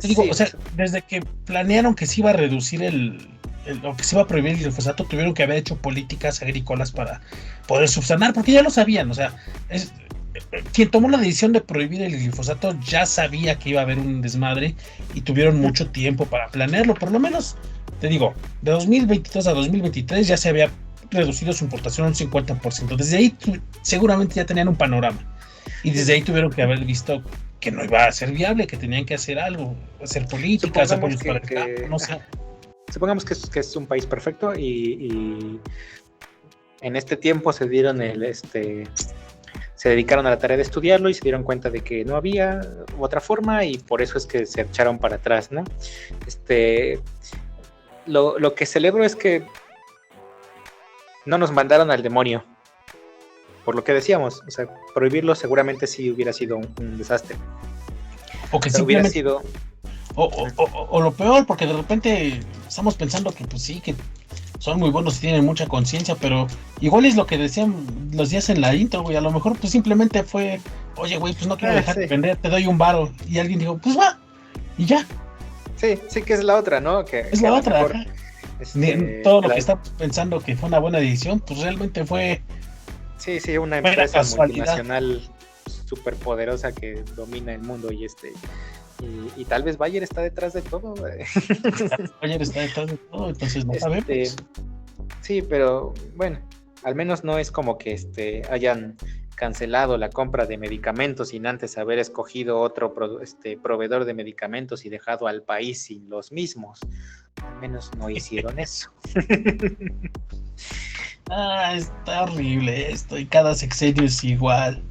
te digo, sí, o sea, desde que planearon que se iba a reducir o que se iba a prohibir el glifosato, tuvieron que haber hecho políticas agrícolas para poder subsanar, porque ya lo sabían, o sea, quien tomó la decisión de prohibir el glifosato ya sabía que iba a haber un desmadre y tuvieron mucho tiempo para planearlo. Por lo menos, te digo, de 2022 a 2023 ya se había reducido su importación a un 50%. Desde ahí seguramente ya tenían un panorama y desde ahí tuvieron que haber visto que no iba a ser viable, que tenían que hacer algo, hacer políticas, Supongamos apoyos para el campo, no sé. Supongamos que es un país perfecto y en este tiempo se dedicaron a la tarea de estudiarlo y se dieron cuenta de que no había otra forma y por eso es que se echaron para atrás, ¿no? Lo que celebro es que no nos mandaron al demonio, por lo que decíamos, o sea, prohibirlo seguramente sí hubiera sido un desastre. O que O sea, hubiera simplemente sido... O lo peor, porque de repente estamos pensando que pues sí, que son muy buenos y tienen mucha conciencia, pero igual es lo que decían los días en la intro, güey, a lo mejor pues simplemente fue, oye, güey, pues no quiero dejar sí. de vender, te doy un varo, y alguien dijo, pues va, y ya, Sí que es la otra, ¿no? Que es que la a lo otra, mejor, ajá. Todo lo la- que estamos pensando que fue una buena decisión, pues realmente fue, Sí, una Mera empresa casualidad. multinacional súper poderosa que domina el mundo y tal vez Bayer está detrás de todo. Güey. ayer está detrás de todo, entonces no sabemos. Sí, pero bueno, al menos no es como que hayan cancelado la compra de medicamentos sin antes haber escogido otro proveedor de medicamentos y dejado al país sin los mismos. Al menos no hicieron eso. Está horrible esto, y cada sexenio es igual.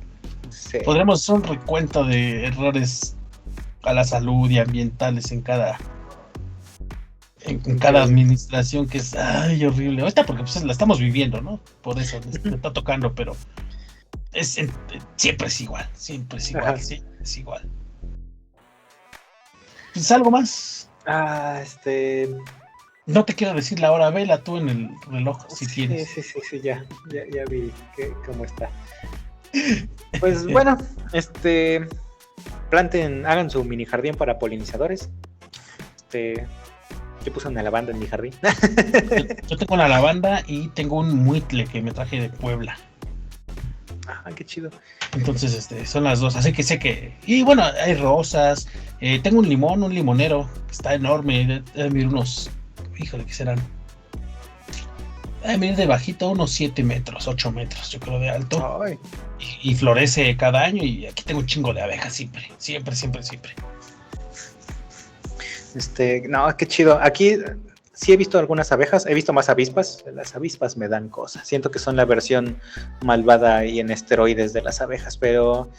Sí. Podremos hacer un recuento de errores a la salud y ambientales en cada administración, que es horrible. Ahorita porque pues la estamos viviendo, ¿no? Por eso me está tocando, pero siempre es igual, Ajá. siempre es igual. Pues algo más. No te quiero decir la hora, vela tú en el reloj si quieres. Sí, ya vi cómo está. Pues bueno, hagan su mini jardín para polinizadores. Yo puse una lavanda en mi jardín. Yo tengo una lavanda y tengo un muitle que me traje de Puebla. Ah, qué chido. Entonces, son las dos, así que sé que... Y bueno, hay rosas, tengo un limonero, que está enorme, debe medir unos... Híjole, ¿qué serán? Debe medir de bajito unos 7 metros, 8 metros, yo creo, de alto. Ay. Y florece cada año, y aquí tengo un chingo de abejas siempre. No, qué chido. Aquí sí he visto algunas abejas, he visto más avispas. Las avispas me dan cosas. Siento que son la versión malvada y en esteroides de las abejas, pero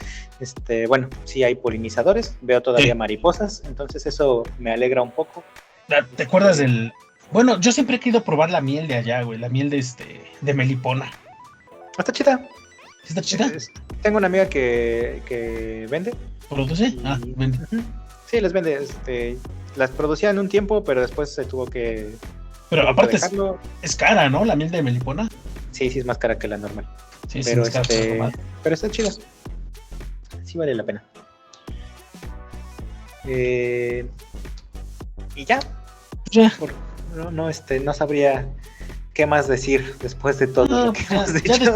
bueno, sí hay polinizadores, veo todavía mariposas, entonces eso me alegra un poco. ¿Te acuerdas del...? Bueno, yo siempre he querido probar la miel de allá, güey, la miel de melipona. Está chida. ¿Está chida? Tengo una amiga que vende. ¿Produce? Vende. Sí, les vende. Las producía en un tiempo, pero después se tuvo que... Pero aparte es cara, ¿no? La miel de melipona. Sí, es más cara que la normal. Sí, pero es cara que la normal. Pero está chida. Sí vale la pena. Y ya. No sabría qué más decir después de todo lo que hemos dicho. Ya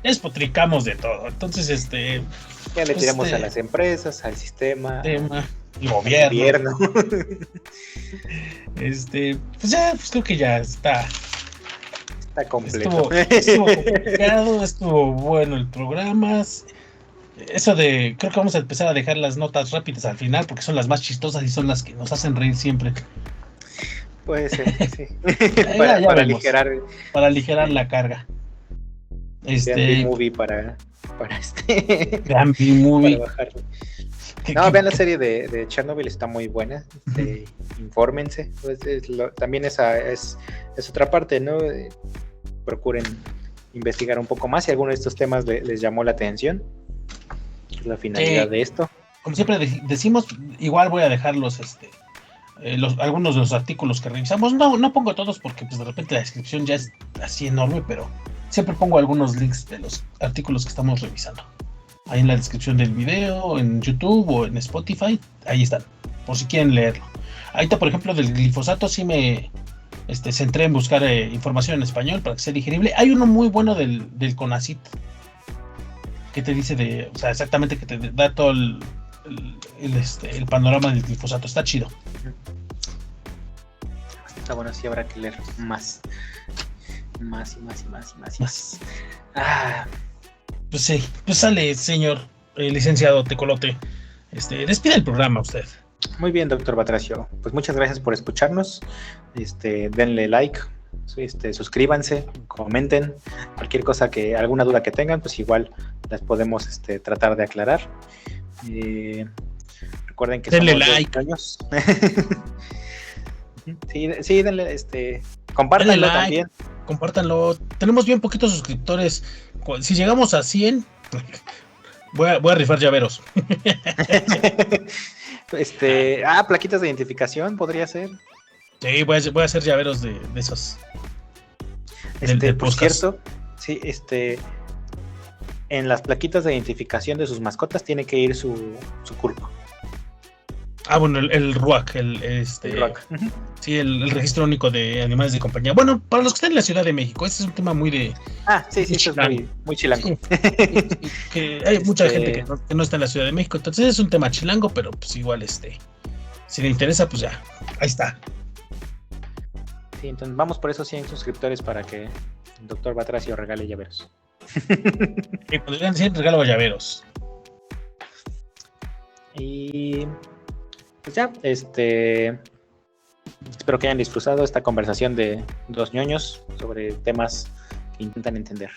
despotricamos de todo. Entonces, ya le tiramos a las empresas, al sistema, el gobierno. Pues creo que ya está completo. Estuvo complicado, estuvo bueno el programa. Creo que vamos a empezar a dejar las notas rápidas al final porque son las más chistosas y son las que nos hacen reír siempre. Puede ser, sí. para aligerar sí. La carga. B-Movie para Gran B-Movie. Para bajarlo. Vean la serie de Chernobyl, está muy buena. Infórmense. Pues también esa es otra parte, ¿no? Procuren investigar un poco más si alguno de estos temas les llamó la atención. Es la finalidad de esto. Como siempre decimos, igual voy a dejar algunos de los artículos que revisamos. No pongo todos porque pues de repente la descripción ya es así enorme, pero siempre pongo algunos links de los artículos que estamos revisando. Ahí en la descripción del video, en YouTube o en Spotify, ahí están, por si quieren leerlo. Ahorita, por ejemplo, del glifosato sí me centré en buscar información en español para que sea digerible. Hay uno muy bueno del CONACYT que te dice exactamente que te da todo el panorama del glifosato. Está chido. Está bueno, sí habrá que leer más. Pues sí, pues sale, señor licenciado Tecolote. Despide el programa usted. Muy bien, doctor Batracio. Pues muchas gracias por escucharnos. Denle like, suscríbanse, comenten. Cualquier cosa alguna duda que tengan, pues igual las podemos tratar de aclarar. Recuerden que denle somos like. 2 años. Sí, denle, compártanlo like, también. Compártanlo. Tenemos bien poquitos suscriptores. Si llegamos a 100, voy a rifar llaveros. Plaquitas de identificación podría ser. Sí, voy a hacer llaveros de esos. Por cierto, sí, en las plaquitas de identificación de sus mascotas tiene que ir su curvo. Bueno, el RUAC, el RUAC. Sí, el registro único de animales de compañía. Bueno, para los que están en la Ciudad de México, este es un tema muy de... sí, es muy chilango. Sí, que hay mucha gente que no está en la Ciudad de México, entonces es un tema chilango, pero pues igual, si le interesa, pues ya, ahí está. Sí, entonces vamos por esos 100 suscriptores para que el doctor Batracio regale llaveros. Y podrían decir regalo llaveros. Y pues ya, espero que hayan disfrutado esta conversación de 2 ñoños sobre temas que intentan entender.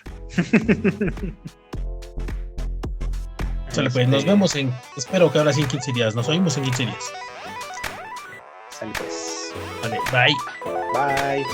Sale, pues, nos vemos espero que ahora sí en 15 días. Nos oímos en 15 días. Sale pues. Vale, bye. Bye.